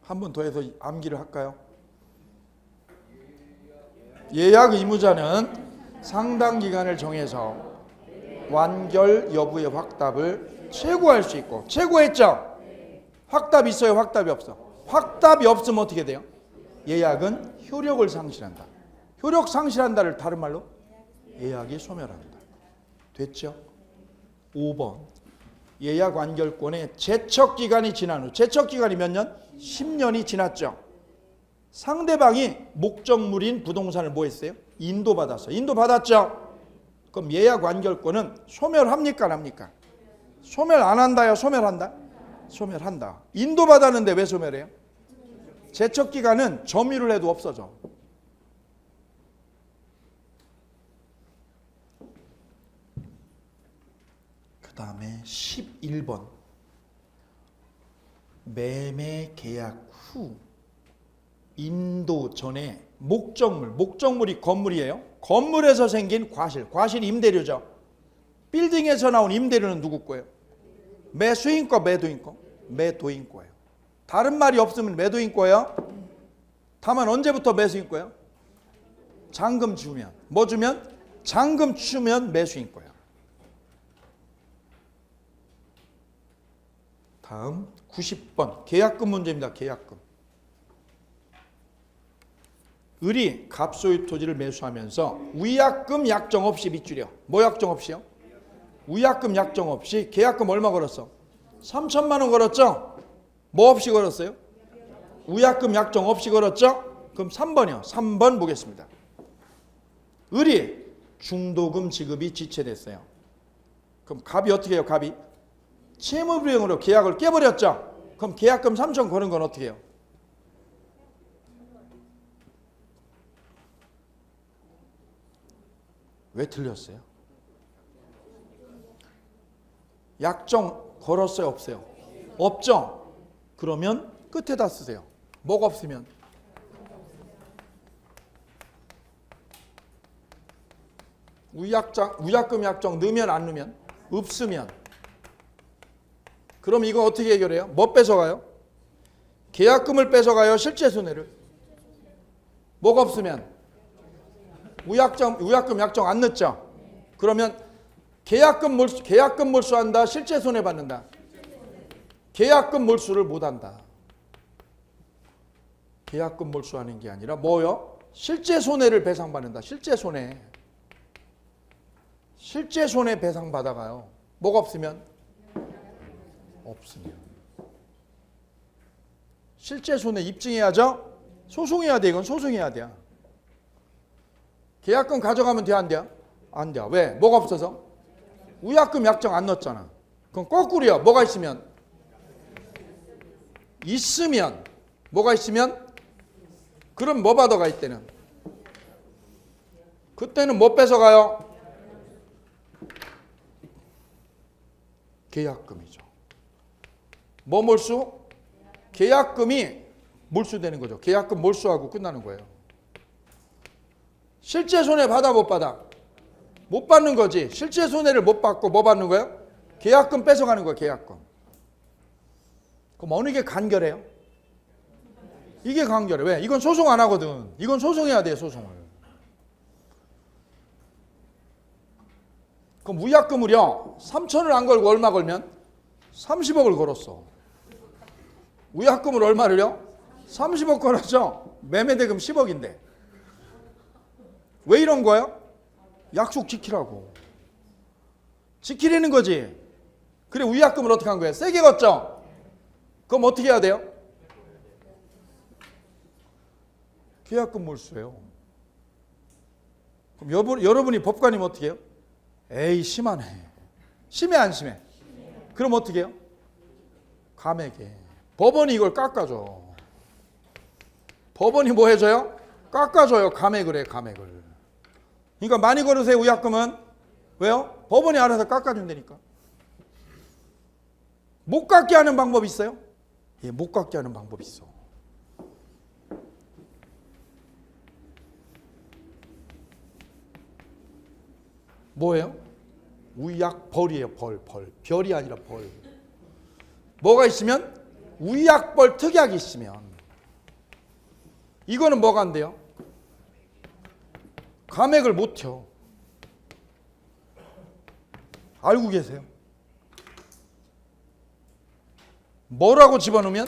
한 번 더 해서 암기를 할까요? 예약 의무자는 상당 기간을 정해서 완결 여부의 확답을 최고할 수 있고, 최고했죠? 확답 있어요? 확답이 없어? 확답이 없으면 어떻게 돼요? 예약은 효력을 상실한다. 효력 상실한다를 다른 말로 예약이 소멸한다. 됐죠? 5번. 예약 완결권의 제척 기간이 지난 후, 제척 기간이 몇 년? 10년이 지났죠. 상대방이 목적물인 부동산을 뭐 했어요? 인도받았어. 인도받았죠? 그럼 예약 완결권은 소멸합니까? 안 합니까? 소멸 안 한다요? 소멸한다? 소멸한다. 인도받았는데 왜 소멸해요? 제척 기간은 점유를 해도 없어져. 그 다음에 11번. 매매 계약 후 인도 전에 목적물이 건물이에요. 건물에서 생긴 과실, 과실이 임대료죠. 빌딩에서 나온 임대료는 누구 거예요? 매수인 거, 매도인 거? 매도인 거예요. 다른 말이 없으면 매도인 거예요. 다만 언제부터 매수인 거예요? 잔금 주면. 뭐 주면? 잔금 주면 매수인 거예요. 다음 90번 계약금 문제입니다. 계약금. 을이 갑소유 토지를 매수하면서 위약금 약정 없이 빚주려. 뭐 약정 없이요? 위약금 약정 없이 계약금 얼마 걸었어? 3천만 원 걸었죠? 뭐 없이 걸었어요? 위약금 약정 없이 걸었죠? 그럼 3번이요. 3번 보겠습니다. 을이 중도금 지급이 지체됐어요. 그럼 갑이 어떻게 해요? 갑이 채무불이행으로 계약을 깨버렸죠? 그럼 계약금 3천 거는 건 어떻게 해요? 왜 틀렸어요? 약정 걸었어요? 없어요? 없죠? 그러면 끝에다 쓰세요. 뭐가 없으면? 위약금 약정 넣으면 안 넣으면? 없으면. 그럼 이거 어떻게 해결해요? 뭐 뺏어가요? 계약금을 뺏어가요? 실제 손해를? 뭐가 없으면? 위약금 약정 안 넣었죠? 그러면 계약금 몰수한다? 실제 손해 받는다? 계약금 몰수를 못한다. 계약금 몰수하는 게 아니라 뭐요? 실제 손해를 배상받는다. 실제 손해. 실제 손해 배상받아가요. 뭐가 없으면? 없으면. 실제 손해 입증해야죠? 소송해야 돼. 이건 소송해야 돼요. 계약금 가져가면 돼? 안 돼요? 안 돼요. 왜? 뭐가 없어서? 위약금 약정 안 넣었잖아. 그럼 거꾸로요. 뭐가 있으면? 있으면. 뭐가 있으면? 그럼 뭐 받아가 이때는? 그때는 뭐 뺏어가요? 계약금이죠. 뭐 몰수? 계약금이 몰수되는 거죠. 계약금 몰수하고 끝나는 거예요. 실제 손해 받아 못 받아? 못 받는 거지. 실제 손해를 못 받고 뭐 받는 거예요? 계약금 뺏어가는 거예요. 계약금. 그럼 어느 게 간결해요? 이게 간결해. 왜? 이건 소송 안 하거든. 이건 소송해야 돼요. 소송을. 그럼 위약금을요. 3천을 안 걸고 얼마 걸면? 30억을 걸었어. 위약금을 얼마를요? 30억 걸었죠. 매매대금 10억인데. 왜 이런 거예요? 약속 지키라고. 지키려는 거지. 그래 위약금을 어떻게 한 거예요? 세게 걷죠. 그럼 어떻게 해야 돼요? 계약금 몰수예요. 그럼 여러분이 법관이면 어떻게 해요? 에이 심하네. 심해 안 심해? 그럼 어떻게 해요? 감액해. 법원이 이걸 깎아줘. 법원이 뭐 해줘요? 깎아줘요. 감액을 해. 감액을. 그러니까 많이 걸으세요. 위약금은. 왜요? 법원이 알아서 깎아준다니까. 못 갚게 하는 방법이 있어요? 예, 못 갚게 하는 방법이 있어. 뭐예요? 위약벌이에요. 벌. 별이 아니라 벌. 뭐가 있으면? 위약벌 특약이 있으면. 이거는 뭐가 안 돼요? 감액을 못 혀. 알고 계세요? 뭐라고 집어넣으면?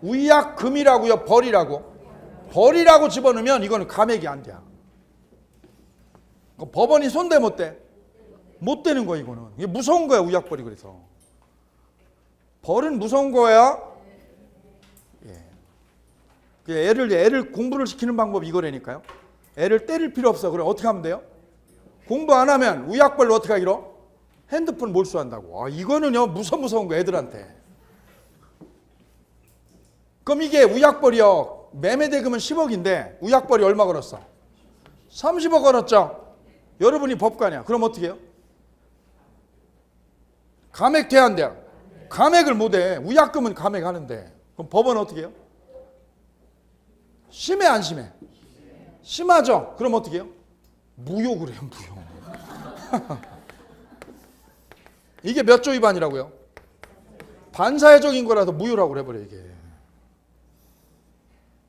위약금이라고요? 벌이라고? 벌이라고 집어넣으면 이거는 감액이 안 돼. 법원이 손대 못 대? 못 되는 거야 이거는. 이게 무서운 거야 위약벌이. 그래서 벌은 무서운 거야. 예. 애를 공부를 시키는 방법이 이거라니까요. 애를 때릴 필요 없어. 그럼 어떻게 하면 돼요? 공부 안 하면 위약벌로 어떻게 하기로? 핸드폰 몰수한다고. 이거는요 무서운 거 애들한테. 그럼 이게 위약벌이요. 매매대금은 10억인데 위약벌이 얼마 걸었어? 30억 걸었죠. 여러분이 법관이야. 그럼 어떻게 해요? 감액 돼야 안 돼요? 감액을 못해. 위약금은 감액하는데. 그럼 법원은 어떻게 해요? 심해 안 심해? 심하죠. 그럼 어떻게 해요? 무효를 해요. 무효. 이게 몇 조 위반이라고요? 반사회적인 거라서 무효라고 해버려 이게.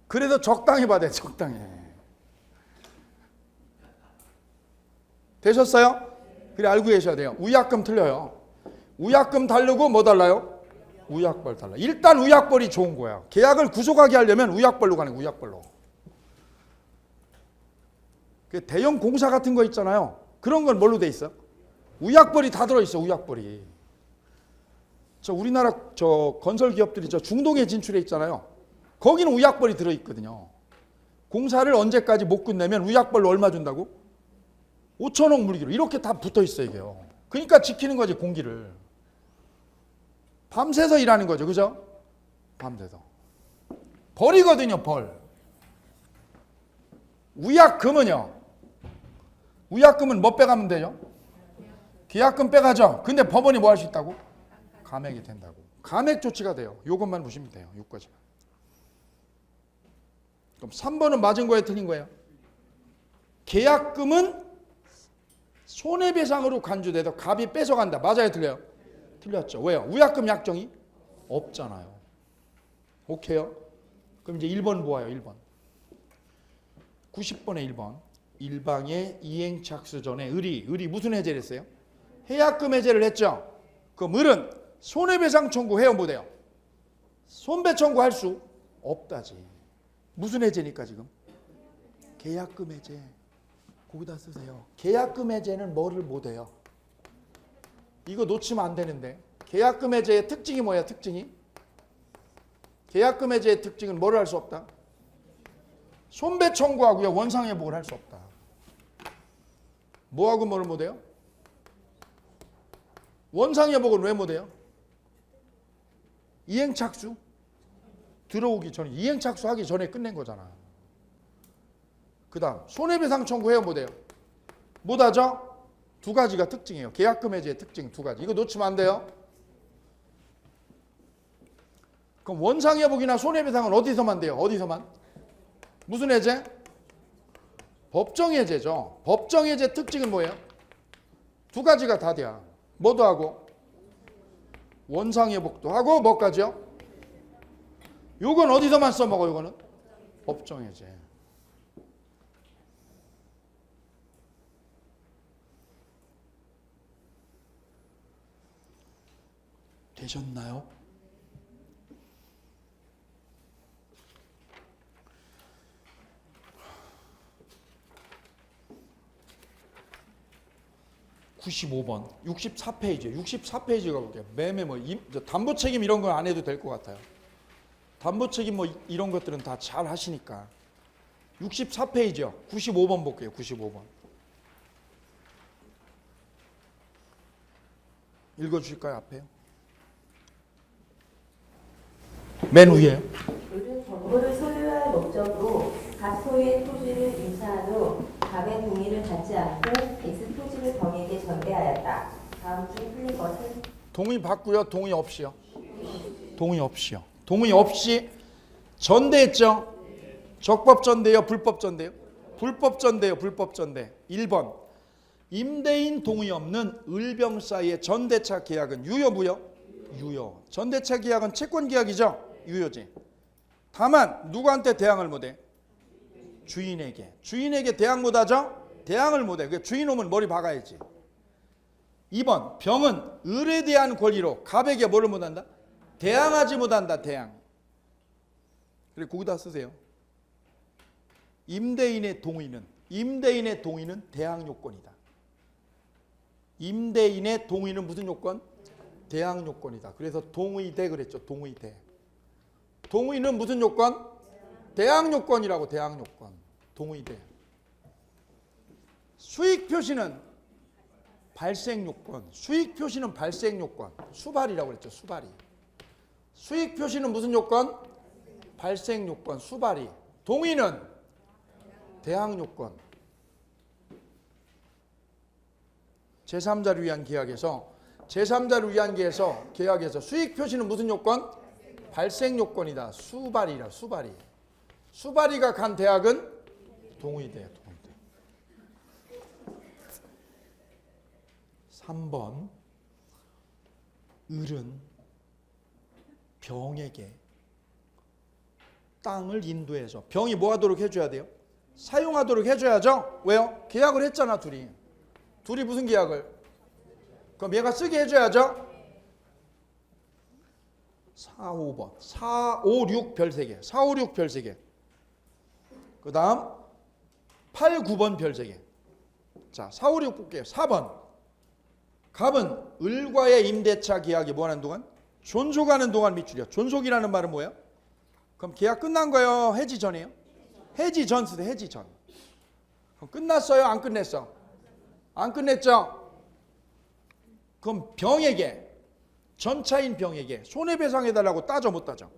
그래서 적당히 받아야 적당히. 되셨어요? 그래 알고 계셔야 돼요. 위약금 틀려요. 위약금 다르고 뭐 달라요? 위약벌 달라. 일단 위약벌이 좋은 거야. 계약을 구속하게 하려면 위약벌로 가는 거야. 위약벌로. 대형 공사 같은 거 있잖아요. 그런 건 뭘로 돼 있어? 위약벌이 다 들어있어. 위약벌이. 우리나라 건설 기업들이 중동에 진출해 있잖아요. 거기는 위약벌이 들어있거든요. 공사를 언제까지 못 끝내면 위약벌로 얼마 준다고? 5천억 물기로. 이렇게 다 붙어있어 이게요. 그러니까 지키는 거지 공기를. 밤새서 일하는 거죠. 그죠? 밤새서. 벌이거든요. 벌. 위약금은요. 위약금은 뭐 빼가면 돼요? 계약금 빼가죠. 근데 법원이 뭐 할 수 있다고? 감액이 된다고. 감액 조치가 돼요. 요것만 보시면 돼요. 요까지만. 그럼 3번은 맞은 거예요? 틀린 거예요? 계약금은 손해배상으로 간주돼도 갑이 뺏어간다. 맞아요? 틀려요? 틀렸죠. 왜요? 위약금 약정이 없잖아요. 오케이요? 그럼 이제 1번 보아요. 1번. 90번에 1번. 일방의 이행착수 전에 을이 무슨 해제를 했어요? 해약금 해제를 했죠. 그럼 을은 손해배상 청구해요? 못해요? 손배 청구할 수 없다지. 무슨 해제니까 지금? 계약금 해제. 거기다 쓰세요. 계약금 해제는 뭐를 못해요? 이거 놓치면 안 되는데. 계약금 해제의 특징이 뭐야? 특징이? 계약금 해제의 특징은 뭐를 할 수 없다? 손배 청구하고요. 원상회복을 할 수 없다. 뭐하고 뭐를 못해요? 원상회복은 왜 못해요? 이행착수 들어오기 전에, 이행착수 하기 전에 끝낸 거잖아. 그 다음 손해배상 청구해요? 못해요? 못하죠? 두 가지가 특징이에요. 계약금 해제의 특징 두 가지. 이거 놓치면 안 돼요. 그럼 원상회복이나 손해배상은 어디서만 돼요? 어디서만? 무슨 해제? 법정해제죠. 법정해제 특징은 뭐예요? 두 가지가 다 돼요. 뭐도 하고 원상회복도 하고 뭐까지요? 요건 어디서만 써먹어? 요거는 법정해제. 되셨나요? (95번) 64페이지 64페이지가 볼게요. 매매 담보 책임 이런 거 안 해도 될 것 같아요. 담보 책임 이런 것들은 다 잘 하시니까. 64페이지요. 95번 볼게요. 95번. 읽어주실까요? 앞에요. 맨 위에. 을은 정보를 소유할 목적으로 각 소유의 토지를 인사한 후 갑의 동의를 받지 않고 X 토지를 병에게 전대하였다. 다음 중 틀린 것은? 동의 받고요. 동의 없이요. 동의 없이요. 동의 없이 전대했죠. 적법 전대요. 불법 전대요. 불법 전대요. 불법 전대. 1번. 임대인 동의 없는 을병 사이의 전대차 계약은 유효 무효? 유효. 전대차 계약은 채권 계약이죠. 유효지. 다만 누구한테 대항을 못해? 주인에게. 주인에게 대항 못하죠? 대항을 못해. 그 주인 오면 머리 박아야지. 2번. 병은 을에 대한 권리로 갑에게 뭐를 못한다? 대항하지 못한다. 대항. 그래 거기다 쓰세요. 임대인의 동의는 대항 요건이다. 임대인의 동의는 무슨 요건? 대항 요건이다. 그래서 동의대 그랬죠. 동의대. 동의는 무슨 요건? 대항 요건이라고. 대항 요건. 동의대. 수익 표시는 발생 요건. 수익 표시는 발생 요건. 수발이라고 그랬죠. 수발이. 수익 표시는 무슨 요건? 발생 요건. 수발이. 동의는 대항 요건. 제3자를 위한 계약에서 수익 표시는 무슨 요건? 발생 요건이다. 수발이라. 수발이가 간 대학은 동의대. 3번. 을은 병에게 땅을 인도해서 병이 뭐 하도록 해줘야 돼요? 사용하도록 해줘야죠. 왜요? 계약을 했잖아. 둘이 무슨 계약을? 그럼 얘가 쓰게 해줘야죠. 4, 5번. 4, 5, 6 별 3개. 4, 5, 6 별 3개. 그 다음 8, 9번 별 3개. 자, 4, 5, 6 볼게요. 4번. 갑은 을과의 임대차 계약이 뭐하는 동안? 존속하는 동안 미출이요. 존속이라는 말은 뭐예요? 그럼 계약 끝난 거예요? 해지 전이에요? 해지 전 쓰세요. 해지 전. 그럼 끝났어요? 안 끝냈어? 안 끝냈죠? 그럼 병에게, 전차인 병에게 손해배상해달라고 따져 못 따져?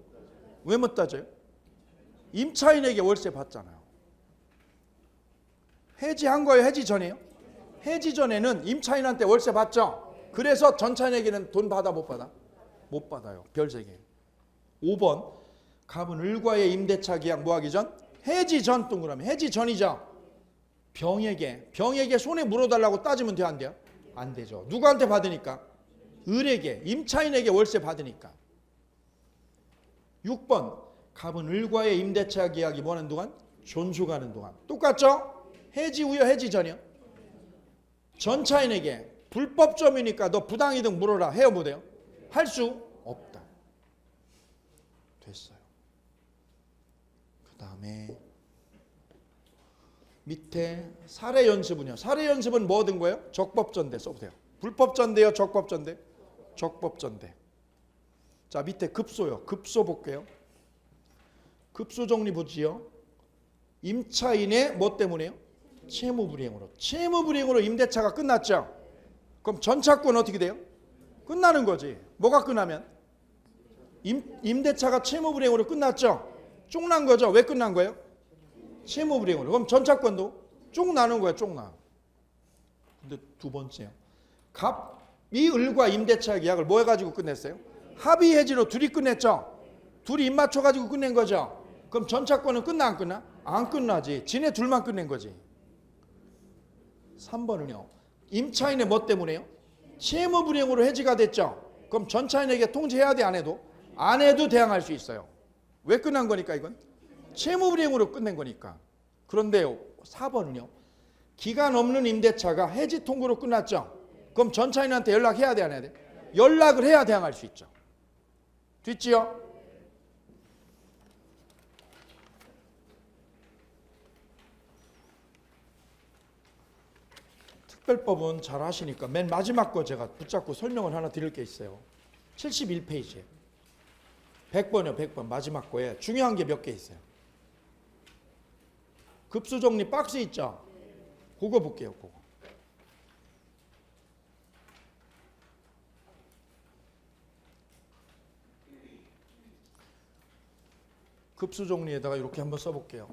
왜 못 따져요? 임차인에게 월세 받잖아요. 해지한 거예요? 해지 전이에요? 해지 전에는 임차인한테 월세 받죠? 그래서 전차인에게는 돈 받아 못 받아? 못 받아요. 별 3개. 5번. 갑은 을과의 임대차 계약 뭐하기 전? 해지 전. 동그라미. 해지 전이죠. 병에게 손해 물어달라고 따지면 돼요? 안 돼요? 안 되죠. 누구한테 받으니까? 을에게, 임차인에게 월세 받으니까. 6번. 갑은 을과의 임대차 계약이 뭐하는 동안? 존속하는 동안. 똑같죠? 해지 후요, 해지 전이요? 전차인에게 불법점이니까 너 부당이득 물어라. 해요 못해요? 할 수 없다. 됐어요. 그 다음에 밑에 사례 연습은요. 사례 연습은 뭐 얻은 거예요? 적법전대 써보세요. 불법전대요? 적법전대? 적법전대. 자, 밑에 급소요. 급소 볼게요. 급소 정리 보지요. 임차인의 뭐 때문에요? 채무불이행으로. 채무불이행으로 임대차가 끝났죠. 그럼 전차권 어떻게 돼요? 끝나는 거지. 뭐가 끝나면? 임대차가 채무불이행으로 끝났죠. 쭉 난 거죠. 왜 끝난 거예요? 채무불이행으로. 그럼 전차권도 쭉 나는 거야. 쭉 나. 근데 두 번째요. 갑이 을과 임대차 계약을 뭐 해가지고 끝냈어요? 합의 해지로 둘이 끝냈죠. 둘이 입 맞춰가지고 끝낸 거죠. 그럼 전차권은 끝나 안 끝나? 안 끝나지. 지네 둘만 끝낸 거지. 3번은요. 임차인의 뭐 때문에요? 채무불이행으로 해지가 됐죠. 그럼 전차인에게 통지해야 돼? 안 해도? 안 해도 대항할 수 있어요. 왜 끝난 거니까 이건? 채무불이행으로 끝낸 거니까. 그런데요. 4번은요. 기간 없는 임대차가 해지 통고로 끝났죠. 그럼 전차인한테 연락해야 돼? 안 해야 돼? 연락을 해야 대항할 수 있죠. 됐지요? 특별법은 잘 하시니까 맨 마지막 거 제가 붙잡고 설명을 하나 드릴 게 있어요. 71페이지에 100번이요. 100번 마지막 거에 중요한 게 몇 개 있어요. 급수정리 박스 있죠? 그거 볼게요. 그거. 급수정리에다가 이렇게 한번 써볼게요.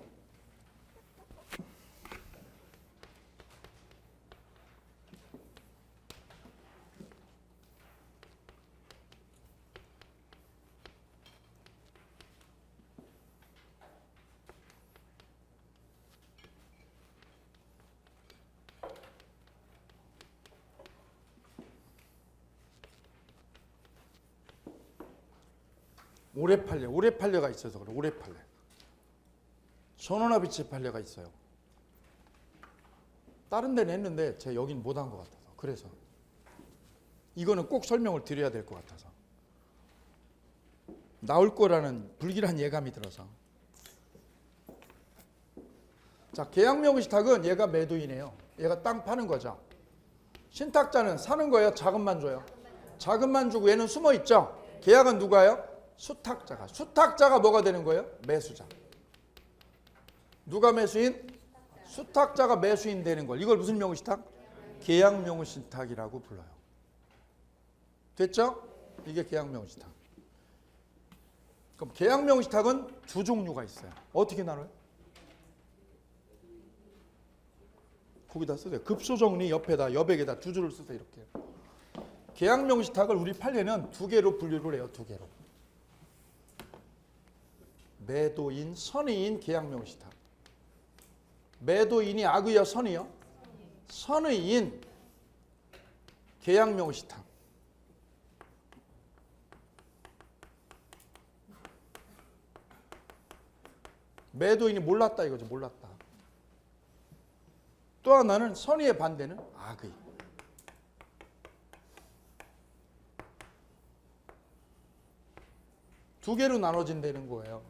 오래팔레가 있어서 그래. 오래팔레. 전원합의체 판례가 있어요. 다른 데는 했는데 제가 여긴 못한 것 같아서. 그래서 이거는 꼭 설명을 드려야 될 것 같아서. 나올 거라는 불길한 예감이 들어서. 자, 계약명의신탁은 얘가 매도인이에요. 얘가 땅 파는 거죠. 신탁자는 사는 거예요? 자금만 줘요? 자금만 주고 얘는 숨어 있죠. 계약은 누가요? 수탁자가. 수탁자가 뭐가 되는 거예요? 매수자. 누가 매수인? 수탁자가 매수인 되는 걸. 이걸 무슨 명의신탁? 계약명의신탁이라고 불러요. 됐죠? 이게 계약명의신탁. 그럼 계약명의신탁은 두 종류가 있어요. 어떻게 나눠요? 거기다 쓰세요. 급소정리 옆에다 여백에다 두 줄을 쓰세요. 이렇게. 계약명의신탁을 우리 판례는 두 개로 분류를 해요. 두 개로. 매도인, 선의인 계약명의신탁. 매도인이 악의여 선의여? 선의인 계약명의신탁. 매도인이 몰랐다 이거죠. 몰랐다. 또 하나는 선의의 반대는 악의. 두 개로 나눠진다는 거예요.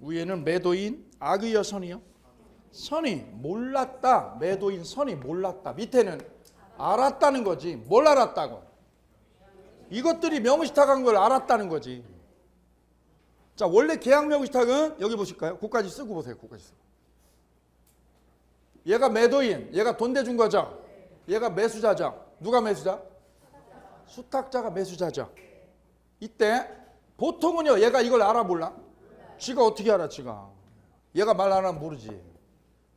위에는 매도인 악의여 선의여? 선의 몰랐다. 매도인 선의 몰랐다. 밑에는 알았다는 거지. 뭘 알았다고? 이것들이 명의신탁한 걸 알았다는 거지. 자, 원래 계약명의신탁은 여기 보실까요? 그까지 쓰고 보세요. 그까지 쓰고. 얘가 매도인, 얘가 돈 대준 거죠. 얘가 매수자죠. 누가 매수자? 수탁자가 매수자죠. 이때 보통은요, 얘가 이걸 알아 몰라? 지가 어떻게 알아? 지가. 얘가 말 안 하면 모르지.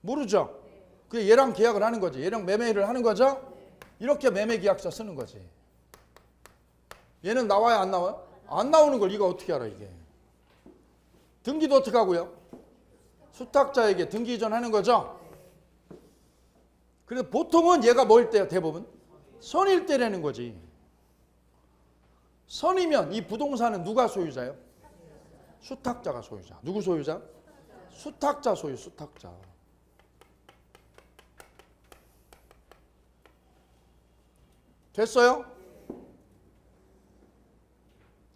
모르죠. 그래 얘랑 계약을 하는 거지. 얘랑 매매를 하는 거죠. 이렇게 매매계약서 쓰는 거지. 얘는 나와요? 안 나와요? 안 나오는 걸 이거 어떻게 알아 이게. 등기도 어떻게 하고요? 수탁자에게 등기 이전하는 거죠. 그래서 보통은 얘가 뭐일 때요? 대부분 선일 때라는 거지. 선이면 이 부동산은 누가 소유자예요? 수탁자가 소유자. 누구 소유자? 수탁자 소유. 수탁자. 됐어요?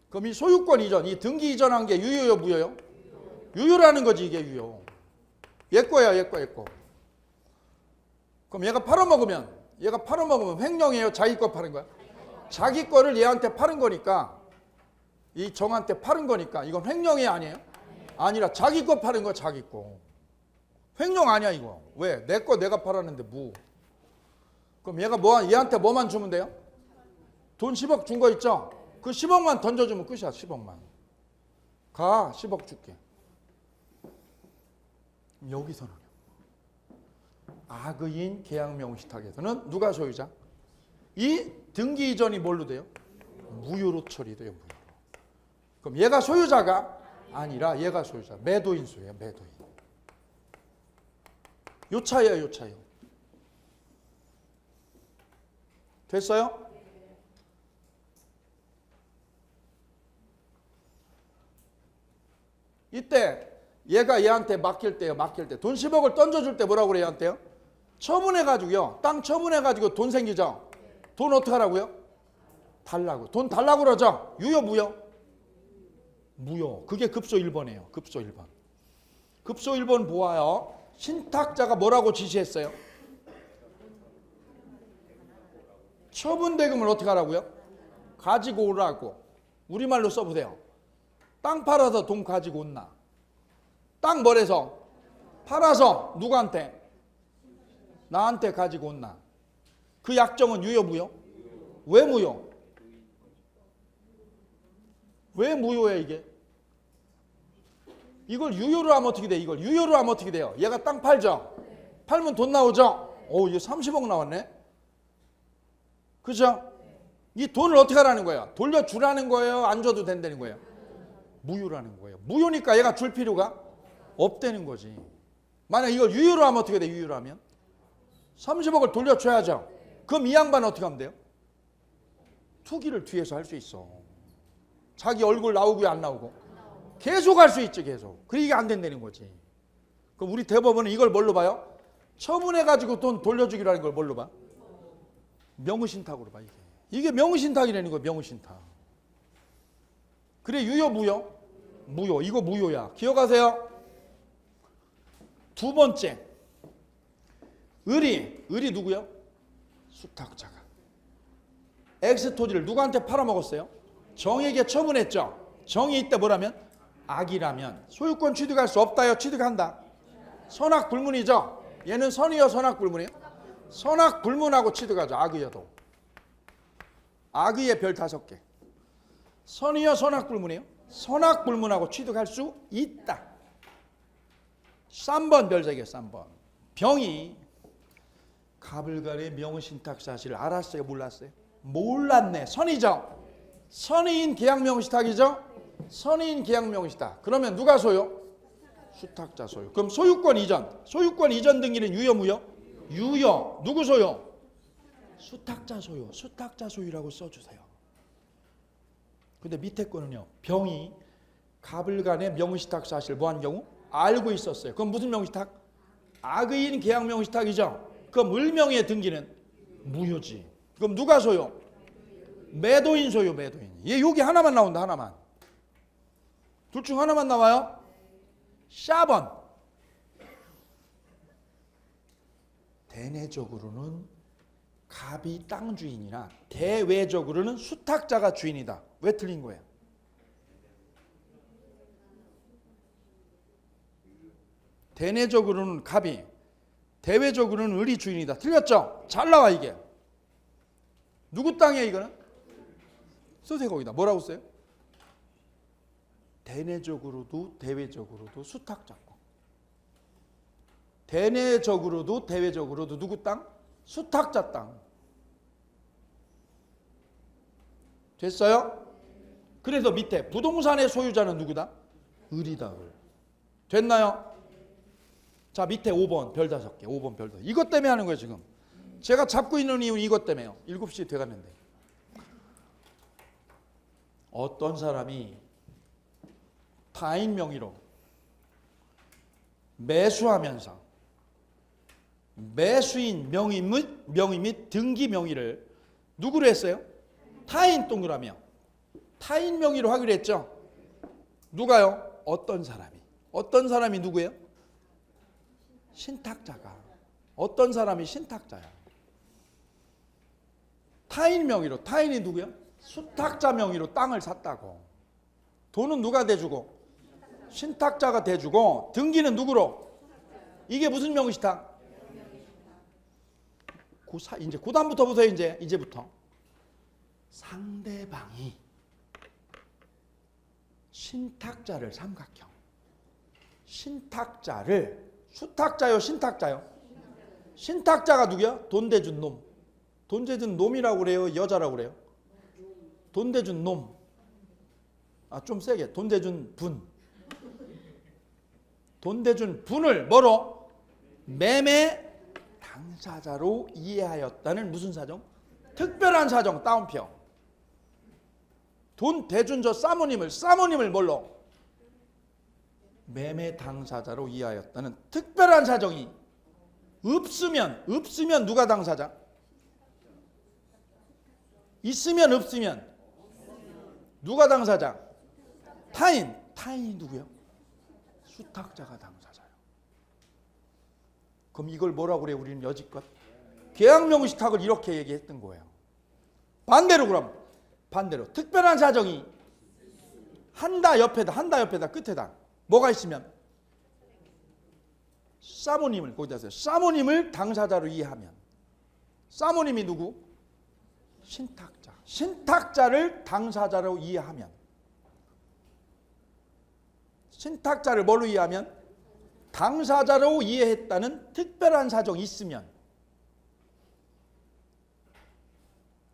그럼 이 소유권 이전, 이 등기 이전한 게 유효요, 무효요? 유효라는 거지, 이게 유효. 얘 거야, 얘 거, 얘 거. 그럼 얘가 팔아먹으면 횡령이에요? 자기 거 파는 거야? 자기 거를 얘한테 파는 거니까, 이 정한테 파는 거니까, 이건 횡령이 아니에요? 아니라 자기 거 파는 거야, 자기 거. 횡령 아니야, 이거. 왜? 내 거 내가 팔았는데 뭐. 그럼 얘한테 뭐만 주면 돼요? 돈 10억 준 거 있죠? 그 10억만 던져주면 끝이야. 10억만. 가 10억 줄게. 여기서는 악의인 계약명의신탁에서는 누가 소유자? 이 등기 이전이 뭘로 돼요? 무효로 처리돼요. 무효로. 그럼 얘가 소유자가 아니라 얘가 소유자. 매도인 소유야. 매도인. 요 차이야. 요 차이요. 됐어요? 이때 얘가 얘한테 맡길 때 돈 10억을 던져줄 때 뭐라고 그래요? 얘한테요? 처분해가지고요. 땅 처분해가지고 돈 생기죠? 돈 어떻게 하라고요? 달라고. 돈 달라고 그러죠? 유효 무효? 무효. 그게 급소 1번이에요. 급소 1번. 급소 1번 보아요. 신탁자가 뭐라고 지시했어요? 처분대금을 어떻게 하라고요? 가지고 오라고. 우리말로 써보세요. 땅 팔아서 돈 가지고 온나? 땅 뭐래서? 팔아서 누구한테? 나한테 가지고 온나? 그 약정은 유효 무효? 왜 무효? 왜 무효해 이게? 이걸 유효로 하면 어떻게 돼? 이걸 유효로 하면 어떻게 돼요? 얘가 땅 팔죠? 팔면 돈 나오죠? 오, 이게 30억 나왔네? 그죠? 이 돈을 어떻게 하라는 거예요? 돌려주라는 거예요? 안 줘도 된다는 거예요? 무효라는 거예요. 무효니까 얘가 줄 필요가 없다는 거지. 만약 이걸 유효로 하면 어떻게 돼? 유효로 하면 30억을 돌려줘야죠. 그럼 이 양반은 어떻게 하면 돼요? 투기를 뒤에서 할 수 있어. 자기 얼굴 나오고 안 나오고 계속 할 수 있지 계속. 그게 이게 안 된다는 거지. 그럼 우리 대법원은 이걸 뭘로 봐요? 처분해가지고 돈 돌려주기라는 걸 뭘로 봐? 명의신탁으로 봐. 이게 명의신탁이라는 거야. 명의신탁. 그래 유효 무효? 무효. 이거 무효야. 기억하세요. 두 번째 을이 누구요? 수탁자가 X 토지를 누구한테 팔아먹었어요? 정에게 처분했죠. 정이 이때 뭐라면? 악이라면 소유권 취득할 수 없다요? 취득한다? 선악불문이죠. 얘는 선이요 선악불문이요? 선악불문하고 취득하죠. 악의여도. 악의의 별 5개. 선이요 선악불문이요? 선악불문하고 취득할 수 있다. 3번 별 3개 3번. 병이 가불간의 명의신탁 사실을 알았어요? 몰랐어요? 몰랐네. 선이죠. 선의인 계약명의신탁이죠. 선의인 계약명의신탁. 그러면 누가 소유? 수탁자 소유. 그럼 소유권 이전 등기는 유효 무효? 유효. 누구 소유? 수탁자 소유. 수탁자 소유라고 써주세요. 근데 밑에 거는요. 병이 가불간의 명의신탁 사실 뭐한 경우? 알고 있었어요. 그럼 무슨 명의신탁? 악의인 계약명의신탁이죠. 그럼 을명의 등기는 무효지. 그럼 누가 소유? 매도인 소유. 매도인. 얘 여기 하나만 나온다. 하나만. 둘 중 하나만 나와요. 4번. 대내적으로는 갑이 땅 주인이나 대외적으로는 수탁자가 주인이다. 왜 틀린 거예요? 대내적으로는 갑이, 대외적으로는 을이 주인이다. 틀렸죠? 잘 나와 이게. 누구 땅이에요 이거는? 쓰세요 거기다. 뭐라고 써요? 대내적으로도 대외적으로도 수탁자고. 대내적으로도 대외적으로도 누구 땅? 수탁자 땅. 됐어요? 그래서 밑에 부동산의 소유자는 누구다? 을이다. 을. 됐나요? 자 밑에 5번 별 5개. 5번 별 5개. 이것 때문에 하는 거예요 지금. 제가 잡고 있는 이유는 이것 때문에요. 7시 돼가는데. 어떤 사람이 타인 명의로 매수하면서 매수인 명의 및 등기 명의를 누구로 했어요? 타인 동그라미요. 타인 명의로 하기로 했죠. 누가요? 어떤 사람이 누구예요? 신탁자가. 어떤 사람이 신탁자야. 타인 명의로. 타인이 누구야? 수탁자 명의로 땅을 샀다고. 돈은 누가 대주고? 신탁자가 대주고. 등기는 누구로? 이게 무슨 명의신탁? 이제 고단부터 보세요. 이제부터 상대방이 신탁자를 삼각형. 신탁자를 수탁자요, 신탁자요? 신탁자가 누구야? 돈 대준 놈. 돈 대준 놈이라고 그래요? 여자라고 그래요? 돈 대준 놈. 좀 세게. 돈 대준 분. 돈 대준 분을 뭐로? 매매 당사자로 이해하였다는 무슨 사정? 특별한 사정. 따옴표. 돈 대준 저 사모님을 뭘로? 매매 당사자로 이해하였다는 특별한 사정이 없으면 누가 당사자? 있으면 없으면 누가 당사자? 타인이 누구요? 수탁자가 당사자요. 그럼 이걸 뭐라고 그래요? 우리는 여지껏 계약명의신탁을 이렇게 얘기했던 거예요. 반대로 특별한 사정이 한다 옆에다 끝에다 뭐가 있으면 사모님을 거기다 써요. 사모님을 당사자로 이해하면 사모님이 누구? 신탁자. 신탁자를 당사자로 이해하면 신탁자를 뭘로 이해하면 당사자로 이해했다는 특별한 사정이 있으면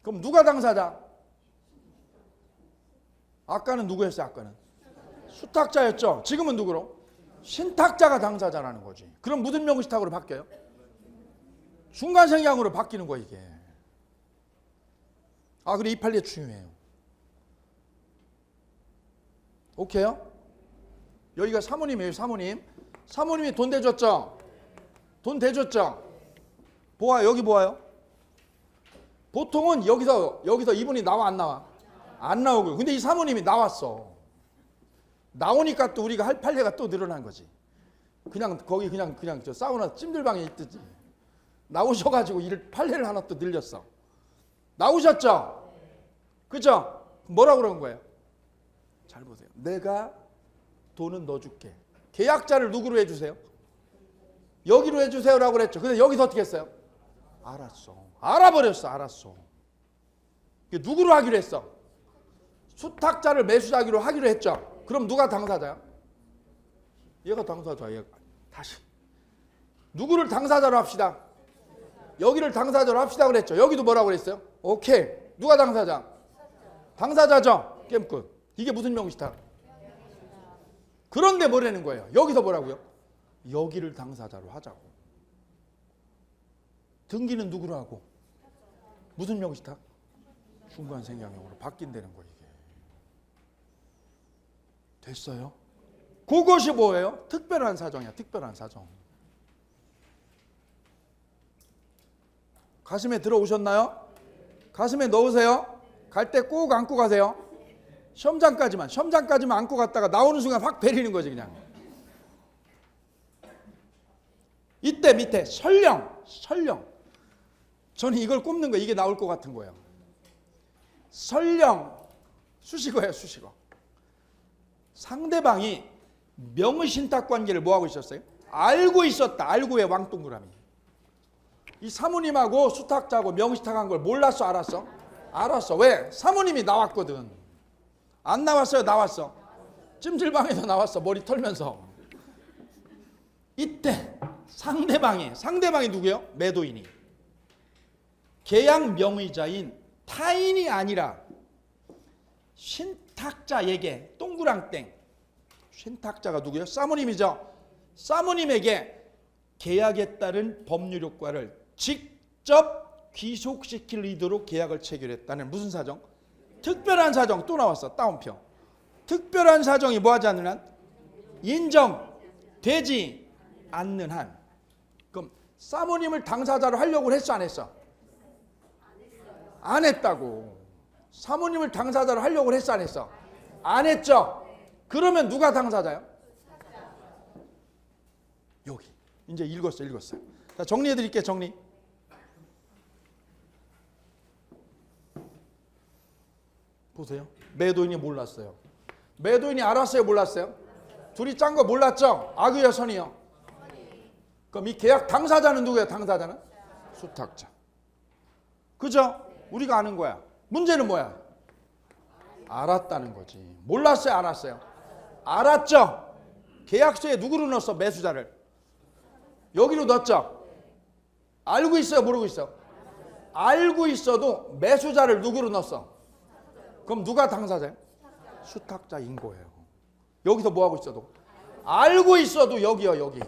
그럼 누가 당사자? 아까는 누구였어요? 아까는 수탁자였죠. 지금은 누구로? 신탁자가 당사자라는 거지. 그럼 무슨 명의신탁으로 바뀌어요? 중간생략으로 바뀌는 거야 이게. 아, 그래, 이 판례 중요해요. 오케이요? 여기가 사모님이에요, 사모님. 사모님이 돈 대줬죠? 돈 대줬죠? 보아, 여기 보아요. 보통은 여기서 이분이 나와, 안 나와? 안 나오고요. 근데 이 사모님이 나왔어. 나오니까 또 우리가 할 판례가 또 늘어난 거지. 그냥 거기 그냥 저 사우나 찜질방에 있듯이 나오셔가지고 판례를 하나 또 늘렸어. 나오셨죠? 그죠? 뭐라고 그런 거예요? 잘 보세요. 내가 돈은 넣어줄게. 계약자를 누구로 해주세요? 여기로 해주세요라고 그랬죠. 근데 여기서 어떻게 했어요? 알았어. 알아버렸어. 알았어. 누구로 하기로 했어? 수탁자를 매수자기로 하기로 했죠. 그럼 누가 당사자야? 얘가 당사자. 얘가. 다시. 누구를 당사자로 합시다. 여기를 당사자로 합시다 그랬죠. 여기도 뭐라고 그랬어요? 오케이. 누가 당사자? 당사자죠. 게임 끝. 이게 무슨 명시탁? 그런데 뭐라는 거예요? 여기서 뭐라고요? 여기를 당사자로 하자고. 등기는 누구로 하고? 무슨 명시탁? 중간생략형으로 바뀐다는 거 이게. 됐어요? 그것이 뭐예요? 특별한 사정이야. 특별한 사정. 가슴에 들어오셨나요? 가슴에 넣으세요. 갈 때 꼭 안고 가세요. 시험장까지만 안고 갔다가 나오는 순간 확 베리는 거지 그냥. 이때 밑에 설령 저는 이걸 꼽는 거 이게 나올 것 같은 거예요. 설령 수식어예요. 수식어. 상대방이 명의신탁 관계를 뭐하고 있었어요? 알고 있었다. 알고의 왕동그라미. 이 사모님하고 수탁자하고 명의신탁한 걸 몰랐어? 알았어? 알았어. 왜? 사모님이 나왔거든. 안 나왔어요? 나왔어? 찜질방에서 나왔어. 머리 털면서. 이때 상대방이 누구예요? 매도인이. 계약 명의자인 타인이 아니라 신탁자에게 동그랑땡. 신탁자가 누구예요? 사모님이죠. 사모님에게 계약에 따른 법률 효과를 직접 귀속시킬 의도로 계약을 체결했다는 무슨 사정? 특별한 사정. 또 나왔어. 따옴표. 특별한 사정이 뭐하지 않는 한? 인정되지 않는 한. 그럼 사모님을 당사자로 하려고 했어 안 했어? 안 했다고. 사모님을 당사자로 하려고 했어 안 했어? 안 했죠. 그러면 누가 당사자요? 여기. 이제 읽었어요. 자, 정리해 드릴게요. 정리. 보세요. 매도인이 몰랐어요. 매도인이 알았어요? 몰랐어요? 둘이 짠 거 몰랐죠? 악의요? 선의요? 그럼 이 계약 당사자는 누구예요? 당사자는? 수탁자. 그죠? 우리가 아는 거야. 문제는 뭐야? 알았다는 거지. 몰랐어요? 알았어요? 알았죠? 계약서에 누구를 넣었어? 매수자를. 여기로 넣었죠? 알고 있어요? 모르고 있어? 알고 있어도 매수자를 누구로 넣었어? 그럼 누가 당사자예요? 수탁자인 거예요. 여기서 뭐 하고 있어도? 알고 있어도 여기요, 여기.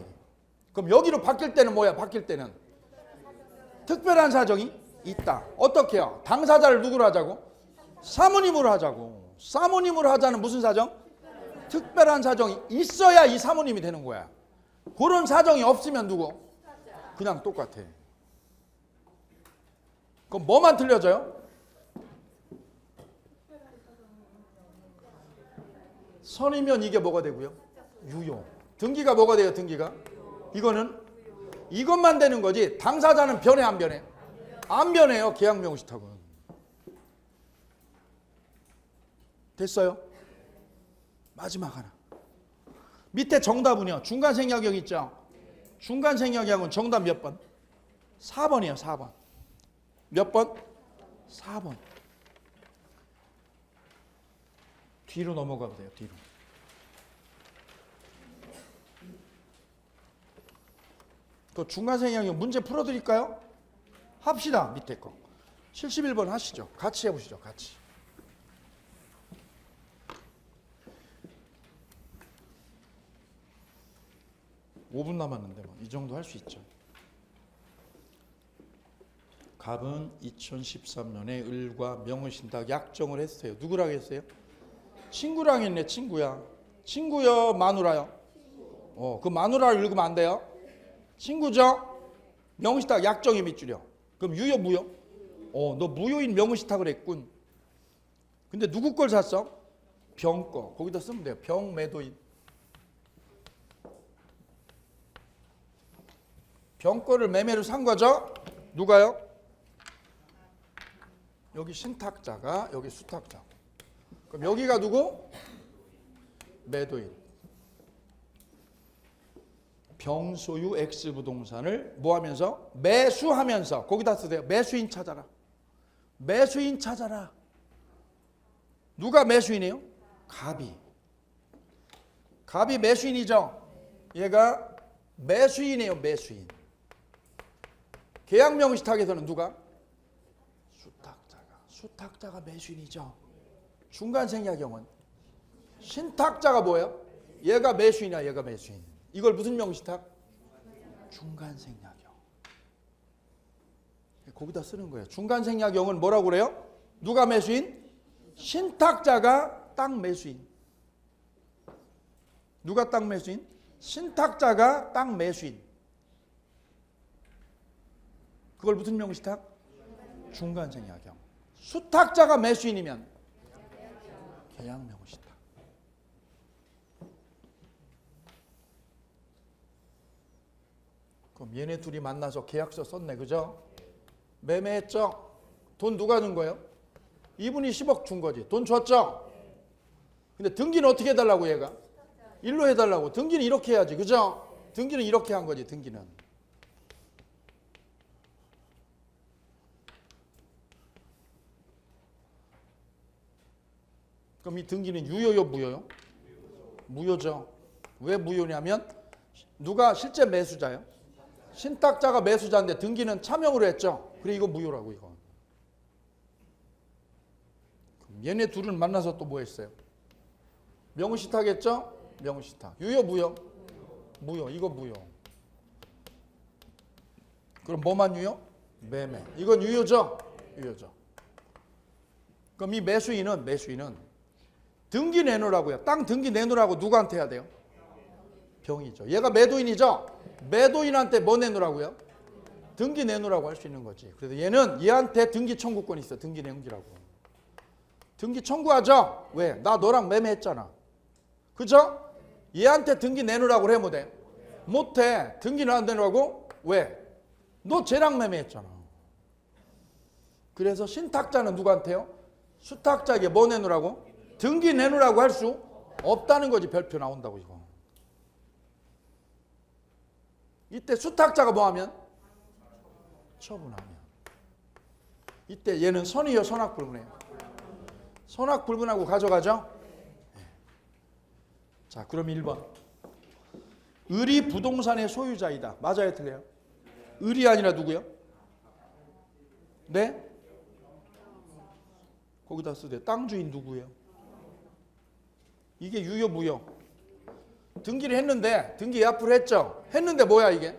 그럼 여기로 바뀔 때는 뭐야? 바뀔 때는 특별한 사정이 있다. 어떻게 해요? 당사자를 누구로 하자고? 사모님으로 하자고. 사모님으로 하자는 무슨 사정? 특별한 사정이 있어야 이 사모님이 되는 거야. 그런 사정이 없으면 누구? 그냥 똑같아. 그럼 뭐만 틀려져요? 선이면 이게 뭐가 되고요? 유효. 등기가 뭐가 돼요? 등기가? 이것만 되는 거지. 당사자는 변해 안 변해? 안 변해요. 계약명의신탁은. 됐어요? 마지막 하나. 밑에 정답은요. 중간생략형 있죠? 중간생략형은 정답 몇 번? 4번이에요. 4번. 몇 번? 4번. 뒤로 넘어가 보세요. 뒤로. 또 중간생략형 문제 풀어드릴까요? 합시다. 밑에 거. 71번 하시죠. 같이 해보시죠. 같이. (5분) 남았는데 뭐 이 정도 할 수 있죠. 갑은 2013년에 을과 명의신탁 약정을 했어요. 누구랑 했어요? 친구랑 했네. 친구야. 친구요, 마누라요? 그 마누라를 읽으면 안 돼요. 친구죠? 명의신탁 약정이 밑줄이요. 그럼 유효, 무효? 너 무효인 명의신탁을 했군. 근데 누구 걸 샀어? 병 거. 거기다 쓰면 돼요. 병 매도인. 병 거를 매매로 산 거죠? 누가요? 여기 신탁자가, 여기 수탁자. 그럼 여기가 누구? 매도인. 병소유 X 부동산을 뭐 하면서? 매수하면서. 거기다 쓰세요. 매수인 찾아라. 매수인 찾아라. 누가 매수인이에요? 갑이. 갑이 매수인이죠? 얘가 매수인이에요. 매수인. 계약명의신탁에서는 누가? 수탁자가 매수인이죠. 중간생략형은 신탁자가 뭐예요? 얘가 매수인이야. 얘가 매수인. 이걸 무슨 명의신탁? 중간생략형. 거기다 쓰는 거예요. 중간생략형은 뭐라고 그래요? 누가 매수인? 신탁자가 땅 매수인. 누가 땅 매수인? 신탁자가 땅 매수인. 그걸 무슨 명의신탁? 중간생략형. 수탁자가 매수인이면 계약명의신탁. 그럼 얘네 둘이 만나서 계약서 썼네. 그죠? 매매했죠? 돈 누가 준 거예요? 이분이 10억 준 거지. 돈 줬죠? 근데 등기는 어떻게 해달라고 얘가? 일로 해달라고. 등기는 이렇게 해야지. 그죠? 등기는 이렇게 한 거지. 등기는. 그럼 이 등기는 유효요, 무효요? 무효죠. 왜 무효냐면 누가 실제 매수자요? 신탁자가 매수자인데 등기는 차명으로 했죠. 그래 이거 무효라고 이거. 그럼 얘네 둘은 만나서 또 뭐 했어요? 명의신탁 했죠? 명의신탁. 유효, 무효? 무효. 이거 무효. 그럼 뭐만 유효? 매매. 이건 유효죠? 유효죠. 그럼 이 매수인은 등기 내놓으라고요. 땅 등기 내놓으라고 누구한테 해야 돼요? 병이죠. 얘가 매도인이죠. 매도인한테 뭐 내놓으라고요? 등기 내놓으라고 할 수 있는 거지. 그래서 얘는 얘한테 등기 청구권이 있어. 등기 내놓으라고. 등기 청구하죠. 왜? 나 너랑 매매했잖아. 그죠? 얘한테 등기 내놓으라고 해 못해? 못해. 등기는 안 내놓으라고? 왜? 너 쟤랑 매매했잖아. 그래서 신탁자는 누구한테요? 수탁자에게 뭐 내놓으라고? 등기 내놓으라고 할 수 없다는 거지. 별표 나온다고 이거. 이때 수탁자가 뭐하면? 처분하면. 이때 얘는 선이요, 선악불분해요? 선악불분하고 가져가죠? 네. 자, 그럼 1번. 을이 부동산의 소유자이다. 맞아요, 틀려요? 을이 아니라 누구요? 네? 거기다 쓰대. 땅 주인 누구예요? 이게 유효, 무효? 등기를 했는데 등기 예약을 했죠? 했는데 뭐야 이게?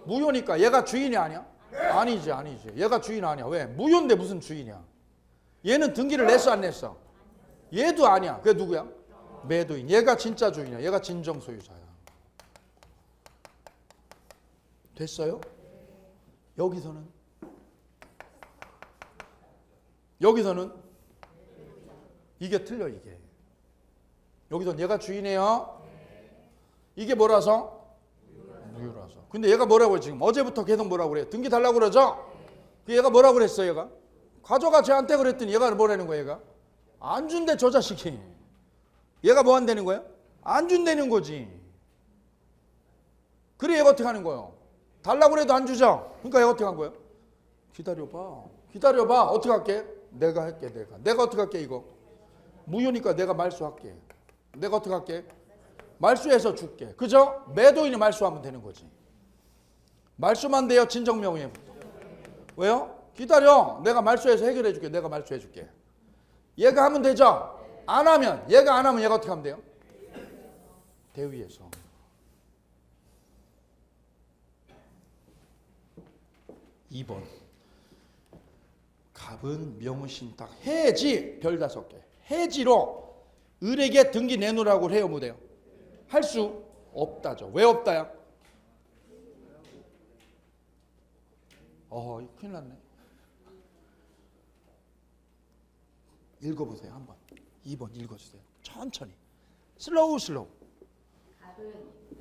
무효니까 얘가 주인이 아니야? 아니지. 얘가 주인 아니야. 왜? 무효인데 무슨 주인이야? 얘는 등기를 냈어, 안 냈어? 얘도 아니야. 그게 누구야? 매도인. 얘가 진짜 주인이야. 얘가 진정 소유자야. 됐어요? 여기서는 이게 틀려. 이게 여기서는 얘가 주인이에요. 이게 뭐라서? 무효라서. 근데 얘가 뭐라고 해 지금? 어제부터 계속 뭐라고 그래? 등기 달라고 그러죠? 얘가 뭐라고 그랬어? 얘가 가져가 쟤한테 그랬더니 얘가 뭐라는 거야? 얘가 안 준대. 저 자식이. 얘가 뭐 한다는 거야? 안 준다는 거지. 그래 얘가 어떻게 하는 거예요? 달라고 그래도 안 주죠? 그러니까 얘가 어떻게 한 거예요? 기다려봐. 어떻게 할게? 내가 할게. 내가 어떻게 할게? 이거 무효니까 내가 말소할게. 내가 어떻게 할게? 말소해서 줄게. 그죠? 매도인이 말소하면 되는 거지. 말소만 돼요? 진정명의. 왜요? 기다려. 내가 말소해서 해결해 줄게. 내가 말소해 줄게. 얘가 하면 되죠? 얘가 안 하면 얘가 어떻게 하면 돼요? 대위에서. (2번) 답은 명신탁. 해지 별 5개. 해지로 을에게 등기 내놓으라고 해요, 못해요? 할 수 없다죠. 왜 없다요? 이거 큰일 났네. 읽어보세요, 한번. 2번 읽어주세요. 천천히. 슬로우. 답은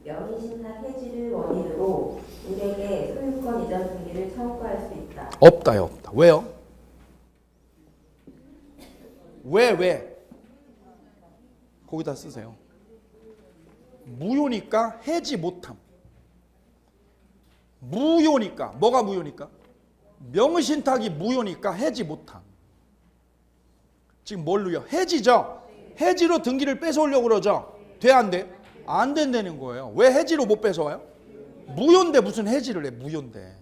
명의신탁 해지를 원인으로 을에게 소유권 이전 등기를 청구할 수 있다. 없다요, 없다. 왜요? 왜? 거기다 쓰세요. 무효니까 해지 못함. 무효니까. 뭐가 무효니까? 명의신탁이 무효니까 해지 못함. 지금 뭘로요? 해지죠? 해지로 등기를 뺏어오려고 그러죠? 돼, 안 돼? 안 된다는 거예요. 왜 해지로 못 뺏어와요? 무효인데 무슨 해지를 해? 무효인데.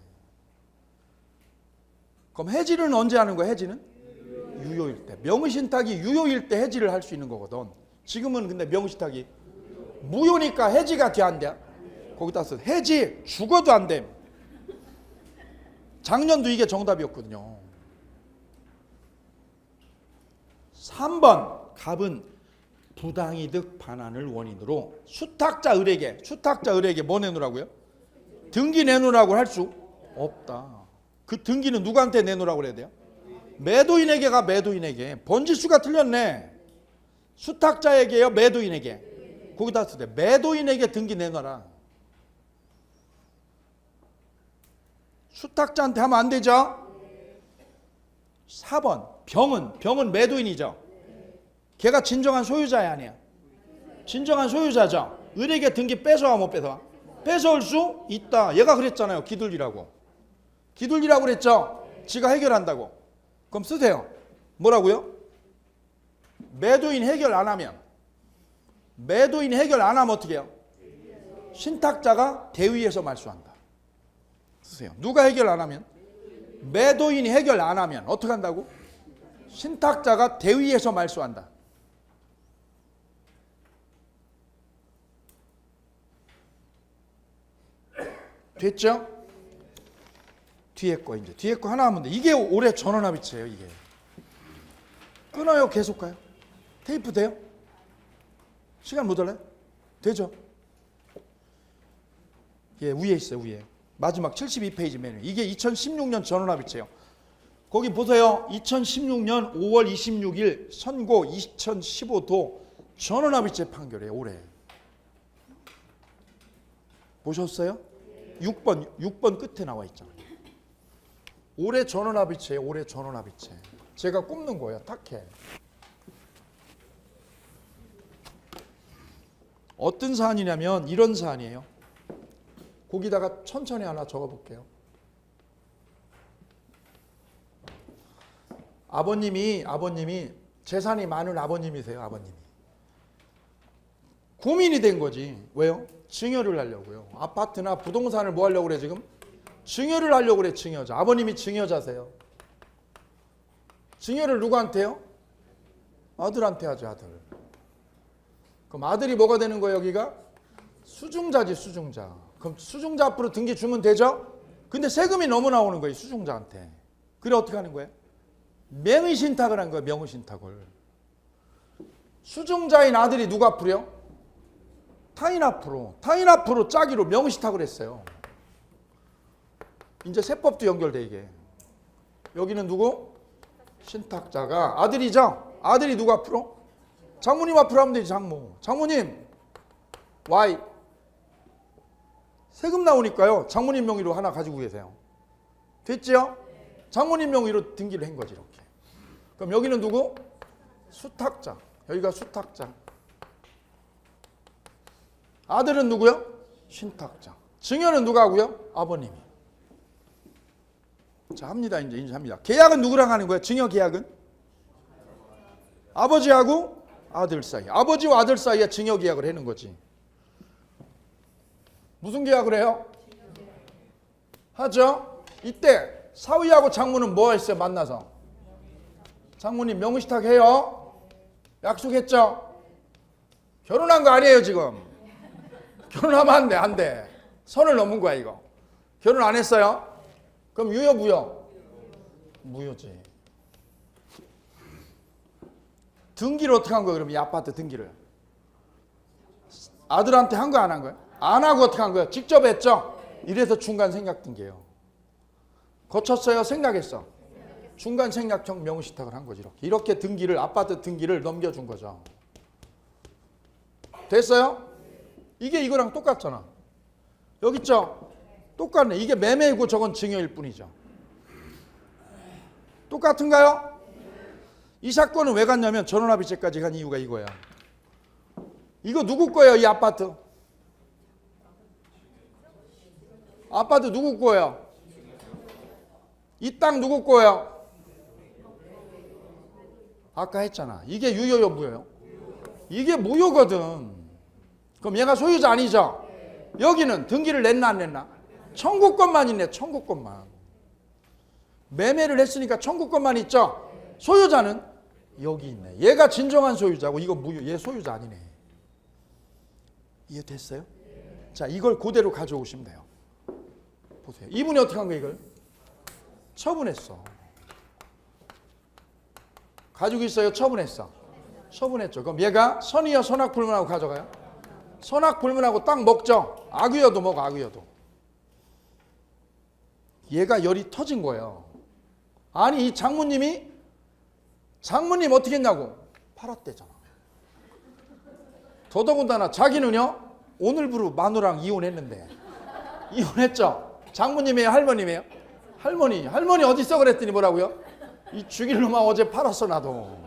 그럼 해지는 언제 하는 거야? 해지는? 유효일 때. 명의신탁이 유효일 때 해지를 할 수 있는 거거든. 지금은 근데 명의신탁이 무효니까 해지가 돼, 안 돼? 거기다 써. 해지 죽어도 안 돼. 작년도 이게 정답이었거든요. 3번 갑은 부당이득 반환을 원인으로 수탁자 을에게 뭐 내놓으라고요? 등기 내놓으라고 할 수 없다. 그 등기는 누구한테 내놓으라고 그래야 돼요? 매도인에게가 매도인에게. 번지수가 틀렸네. 수탁자에게요, 매도인에게. 거기다 쓰대. 매도인에게 등기 내놔라. 수탁자한테 하면 안 되죠? 4번 병은 매도인이죠. 걔가 진정한 소유자야, 아니야? 진정한 소유자죠. 을에게 등기 뺏어와, 못 뺏어와? 뺏어올 수 있다. 얘가 그랬잖아요. 기둘리라고 그랬죠. 지가 해결한다고. 그럼 쓰세요. 뭐라고요? 매도인 해결 안 하면 어떻게 해요? 신탁자가 대위에서 말소한다. 쓰세요. 누가 해결 안 하면? 매도인이 해결 안 하면 어떻게 한다고? 신탁자가 대위에서 말소한다. 됐죠? 뒤에 거 하나 하면 돼. 이게 올해 전원합의체예요. 이게 끊어요, 계속 가요? 테이프 돼요? 시간 모자라요? 되죠? 예, 위에 있어요. 위에 마지막 72페이지 메뉴. 이게 2016년 전원합의체예요. 거기 보세요. 2016년 5월 26일 선고 2015도 전원합의체 판결이에요. 올해 보셨어요? 6번 끝에 나와 있잖아요. 올해 전원합의체예요. 올해 전원합의체. 제가 꼽는 거예요. 탁해. 어떤 사안이냐면 이런 사안이에요. 거기다가 천천히 하나 적어볼게요. 아버님이 재산이 많은 아버님이세요. 아버님이 고민이 된 거지. 왜요? 증여를 하려고요. 아파트나 부동산을 뭐 하려고 그래 지금? 증여를 하려고 그래. 증여자. 아버님이 증여자세요. 증여를 누구한테요? 아들한테 하죠. 아들. 그럼 아들이 뭐가 되는 거예요? 여기가? 수중자지. 수중자. 그럼 수중자 앞으로 등기 주면 되죠? 근데 세금이 너무 나오는 거예요. 수중자한테. 그래 어떻게 하는 거예요? 명의신탁을 한 거예요. 명의신탁을. 수중자인 아들이 누구 앞으로요? 타인 앞으로 짜기로 명의신탁을 했어요. 이제 세법도 연결돼 이게. 여기는 누구? 신탁자가 아들이죠. 아들이 누구 앞으로? 장모님 앞으로 하면 되지. 장모님 Y 세금 나오니까요. 장모님 명의로 하나 가지고 계세요. 됐죠? 장모님 명의로 등기를 한 거지 이렇게. 그럼 여기는 누구? 수탁자. 여기가 수탁자. 아들은 누구요? 신탁자. 증여는 누가 하고요? 아버님이. 자, 합니다. 이제 합니다. 계약은 누구랑 하는 거예요? 증여 계약은? 아버지하고 아들 사이. 아버지와 아들 사이에 증여 계약을 하는 거지. 무슨 계약을 해요? 하죠? 이때 사위하고 장모는 뭐 했어요? 만나서. 장모님 명의신탁 해요. 약속했죠? 결혼한 거 아니에요 지금. 결혼하면 안 돼. 안 돼. 선을 넘은 거야 이거. 결혼 안 했어요? 그럼 유효 무효? 무효지. 등기를 어떻게 한 거야? 그럼 이 아파트 등기를 아들한테 한 거야, 안 한 거야? 안 하고 어떻게 한 거야? 직접 했죠? 이래서 중간 생략 등기예요. 거쳤어요? 생략했어? 중간 생략형 명의신탁을 한 거지. 이렇게 등기를, 아파트 등기를 넘겨준 거죠. 됐어요? 이게 이거랑 똑같잖아. 여기 있죠? 똑같네. 이게 매매이고 저건 증여일 뿐이죠. 똑같은가요? 이 사건은 왜 갔냐면 전원합의체까지 간 이유가 이거야. 이거 누구 거예요? 이 아파트. 아파트 누구 거예요? 이 땅 누구 거예요? 아까 했잖아. 이게 유효요, 무효요? 이게 무효거든. 그럼 얘가 소유자 아니죠? 여기는 등기를 냈나 안 냈나? 청구권만 있네. 청구권만. 매매를 했으니까 청구권만 있죠? 소유자는 여기 있네. 얘가 진정한 소유자고 이거 무효. 얘 소유자 아니네. 이해됐어요? 자, 이걸 그대로 가져오시면 돼요. 보세요. 이분이 어떻게 한 거야, 이걸? 처분했어. 가지고 있어요? 처분했어? 처분했죠. 그럼 얘가 선이여 선악불문하고 가져가요? 선악불문하고 딱 먹죠? 악의여도 먹어, 악의여도. 얘가 열이 터진 거예요. 아니, 이 장모님 어떻게 했냐고? 팔았대잖아. 더더군다나 자기는요, 오늘부로 마누라랑 이혼했는데. 이혼했죠? 장모님이에요? 할머님이에요? 할머니 어디 있어? 그랬더니 뭐라고요? 이 죽일 놈아 어제 팔았어 나도.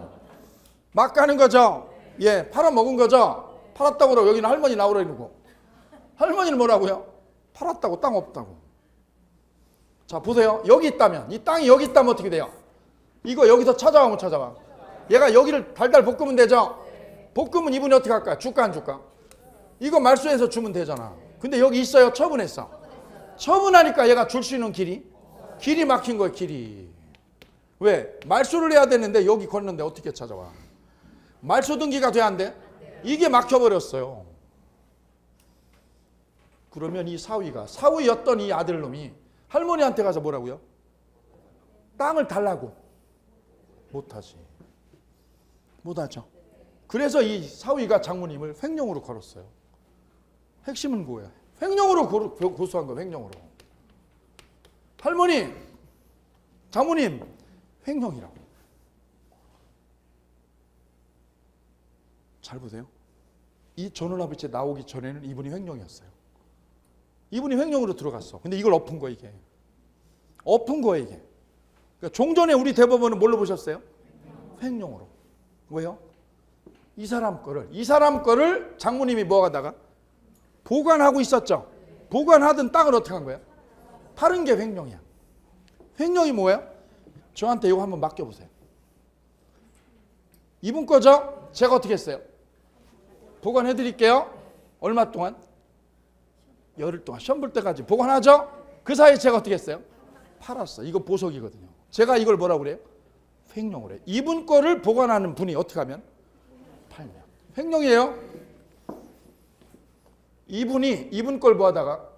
막 가는 거죠? 예, 팔아먹은 거죠? 팔았다고 그러고 여기는 할머니 나오라 이러고. 할머니는 뭐라고요? 팔았다고, 땅 없다고. 자, 보세요. 여기 있다면, 이 땅이 여기 있다면 어떻게 돼요? 이거 여기서 찾아와 못 찾아와? 얘가 여기를 달달 볶으면 되죠? 볶으면 이분이 어떻게 할까요? 줄까 안 줄까? 이거 말소해서 주면 되잖아. 근데 여기 있어요? 처분했어? 처분하니까 얘가 줄 수 있는 길이 막힌 거예요. 길이. 왜? 말소를 해야 되는데 여기 걷는데 어떻게 찾아와? 말소 등기가 돼야 안 돼? 이게 막혀버렸어요. 그러면 이 사위였던 이 아들놈이 할머니한테 가서 뭐라고요? 땅을 달라고. 못하지. 못하죠. 그래서 이 사위가 장모님을 횡령으로 걸었어요. 핵심은 뭐예요? 횡령으로 고소한 거예요. 횡령으로. 할머니, 장모님 횡령이라고. 잘 보세요. 이 전원합의체 나오기 전에는 이분이 횡령이었어요. 이분이 횡령으로 들어갔어. 근데 이걸 엎은 거야, 이게. 엎은 거야, 이게. 그러니까 종전에 우리 대법원은 뭘로 보셨어요? 횡령으로. 왜요? 이 사람 거를 장모님이 뭐 하다가 보관하고 있었죠. 보관하던 땅을 어떻게 한 거예요? 파는 게 횡령이야. 횡령이 뭐예요? 저한테 이거 한번 맡겨보세요. 이분 거죠? 제가 어떻게 했어요? 보관해드릴게요. 얼마 동안? 열흘 동안. 시험 볼 때까지 보관하죠? 그 사이에 제가 어떻게 했어요? 팔았어. 이거 보석이거든요. 제가 이걸 뭐라고 그래요? 횡령을 해요. 이분 거를 보관하는 분이 어떻게 하면? 팔면. 횡령이에요. 이분이 이분 걸 뭐 하다가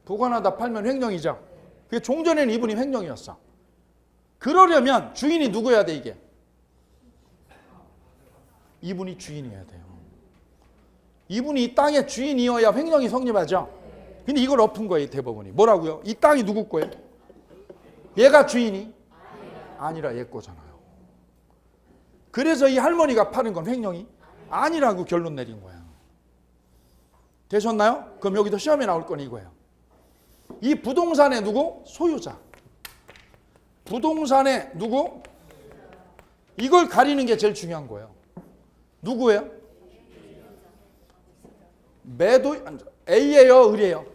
보관하다 팔면 횡령이죠. 그게 종전에는 이분이 횡령이었어. 그러려면 주인이 누구여야 돼, 이게? 이분이 주인이어야 돼요. 이분이 이 땅의 주인이어야 횡령이 성립하죠. 근데 이걸 엎은 거예요, 대법원이. 뭐라고요? 이 땅이 누구 거예요? 얘가 주인이? 아니라 얘 거잖아요. 그래서 이 할머니가 파는 건 횡령이 아니라고 결론 내린 거야. 되셨나요? 그럼 여기도 시험에 나올 건 이거예요. 이 부동산의 누구? 소유자. 부동산의 누구? 이걸 가리는 게 제일 중요한 거예요. 누구예요? 매도, A예요? 을이에요?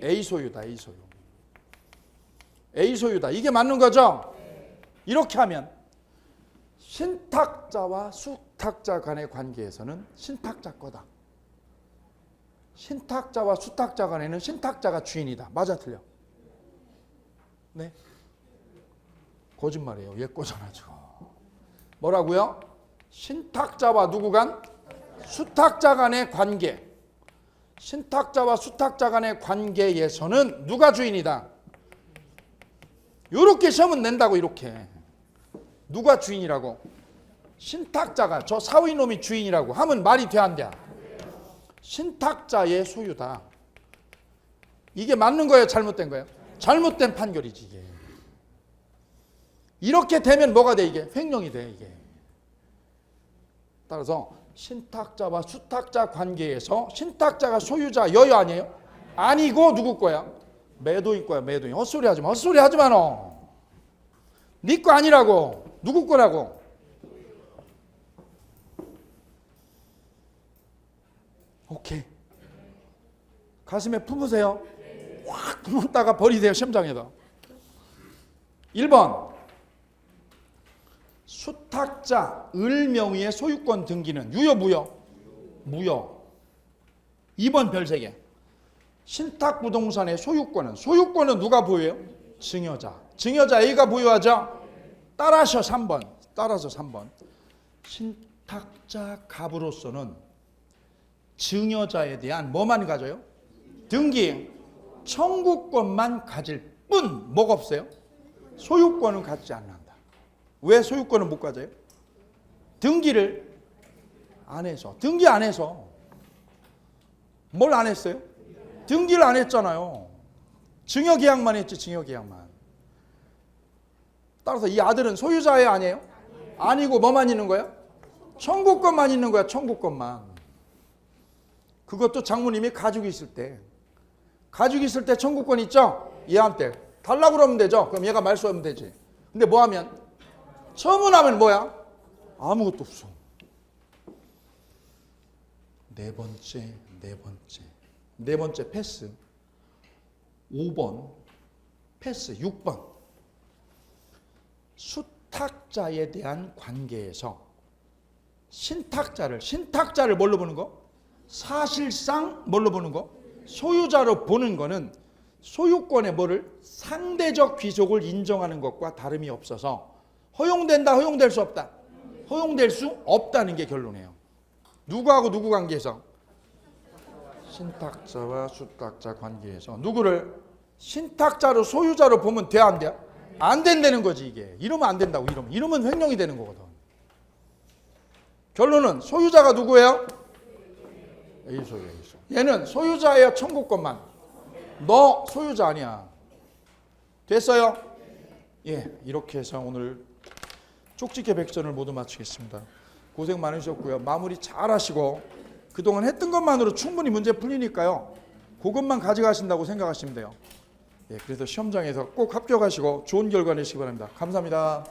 A 소유다. A 소유. A 소유다. 이게 맞는 거죠? 이렇게 하면 신탁자와 수탁자 간의 관계에서는 신탁자 거다. 신탁자와 수탁자 간에는 신탁자가 주인이다. 맞아, 틀려? 네? 거짓말이에요. 얘 거잖아, 지금. 뭐라고요? 신탁자와 누구 간? 수탁자 간의 관계. 신탁자와 수탁자 간의 관계에서는 누가 주인이다? 이렇게 시험은 낸다고, 이렇게. 누가 주인이라고? 신탁자가 저 사위놈이 주인이라고 하면 말이 돼 안 돼? 신탁자의 소유다. 이게 맞는 거예요? 잘못된 거예요? 잘못된 판결이지 이게. 이렇게 되면 뭐가 돼 이게? 횡령이 돼 이게. 따라서 신탁자와 수탁자 관계에서 신탁자가 소유자 여유 아니에요? 아니고 누구 거야? 매도인 거야 매도인. 헛소리 하지 마. 헛소리 하지 마 너. 네 거 아니라고. 누구 거라고? 오케이. 가슴에 품으세요. 확 품었다가 버리세요. 심장에다. 1번 수탁자 을 명의의 소유권 등기는 유효 무효? 무효. 2번 별 3개. 신탁부동산의 소유권은 누가 보유해요? 증여자. 증여자 A가 보유하죠? 따라서 3번. 신탁자 갑으로서는 증여자에 대한 뭐만 가져요? 등기, 청구권만 가질 뿐 뭐가 없어요? 소유권은 갖지 않는다. 왜 소유권은 못 가져요? 등기를 안 해서. 등기 안 해서. 뭘 안 했어요? 등기를 안 했잖아요. 증여계약만 했지. 증여계약만. 따라서 이 아들은 소유자예요 아니에요? 아니고 뭐만 있는 거예요? 청구권만 있는 거야. 청구권만. 그것도 장모님이 가지고 있을 때. 가지고 있을 때 청구권 있죠? 얘한테 달라고 그러면 되죠. 그럼 얘가 말 수 없으면 되지. 근데 뭐 하면? 처분하면 뭐야? 아무것도 없어. 네 번째 패스. 5번 패스. 6번 수탁자에 대한 관계에서 신탁자를 뭘로 보는 거? 사실상 뭘로 보는 거? 소유자로 보는 거는 소유권의 뭐를? 상대적 귀속을 인정하는 것과 다름이 없어서 허용된다, 허용될 수 없다? 허용될 수 없다는 게 결론이에요. 누구하고 누구 관계에서? 신탁자와 수탁자 관계에서 누구를 신탁자로 소유자로 보면 돼, 안 돼? 안 된다는 거지 이게. 이러면 안 된다고. 이러면 횡령이 되는 거거든. 결론은 소유자가 누구예요? A소. 얘는 소유자예요, 청구권만. 너 소유자 아니야. 됐어요? 예, 이렇게 해서 오늘 쪽지게 백전을 모두 마치겠습니다. 고생 많으셨고요. 마무리 잘 하시고 그동안 했던 것만으로 충분히 문제 풀리니까요. 그것만 가져가신다고 생각하시면 돼요. 예, 그래서 시험장에서 꼭 합격하시고 좋은 결과 내시기 바랍니다. 감사합니다.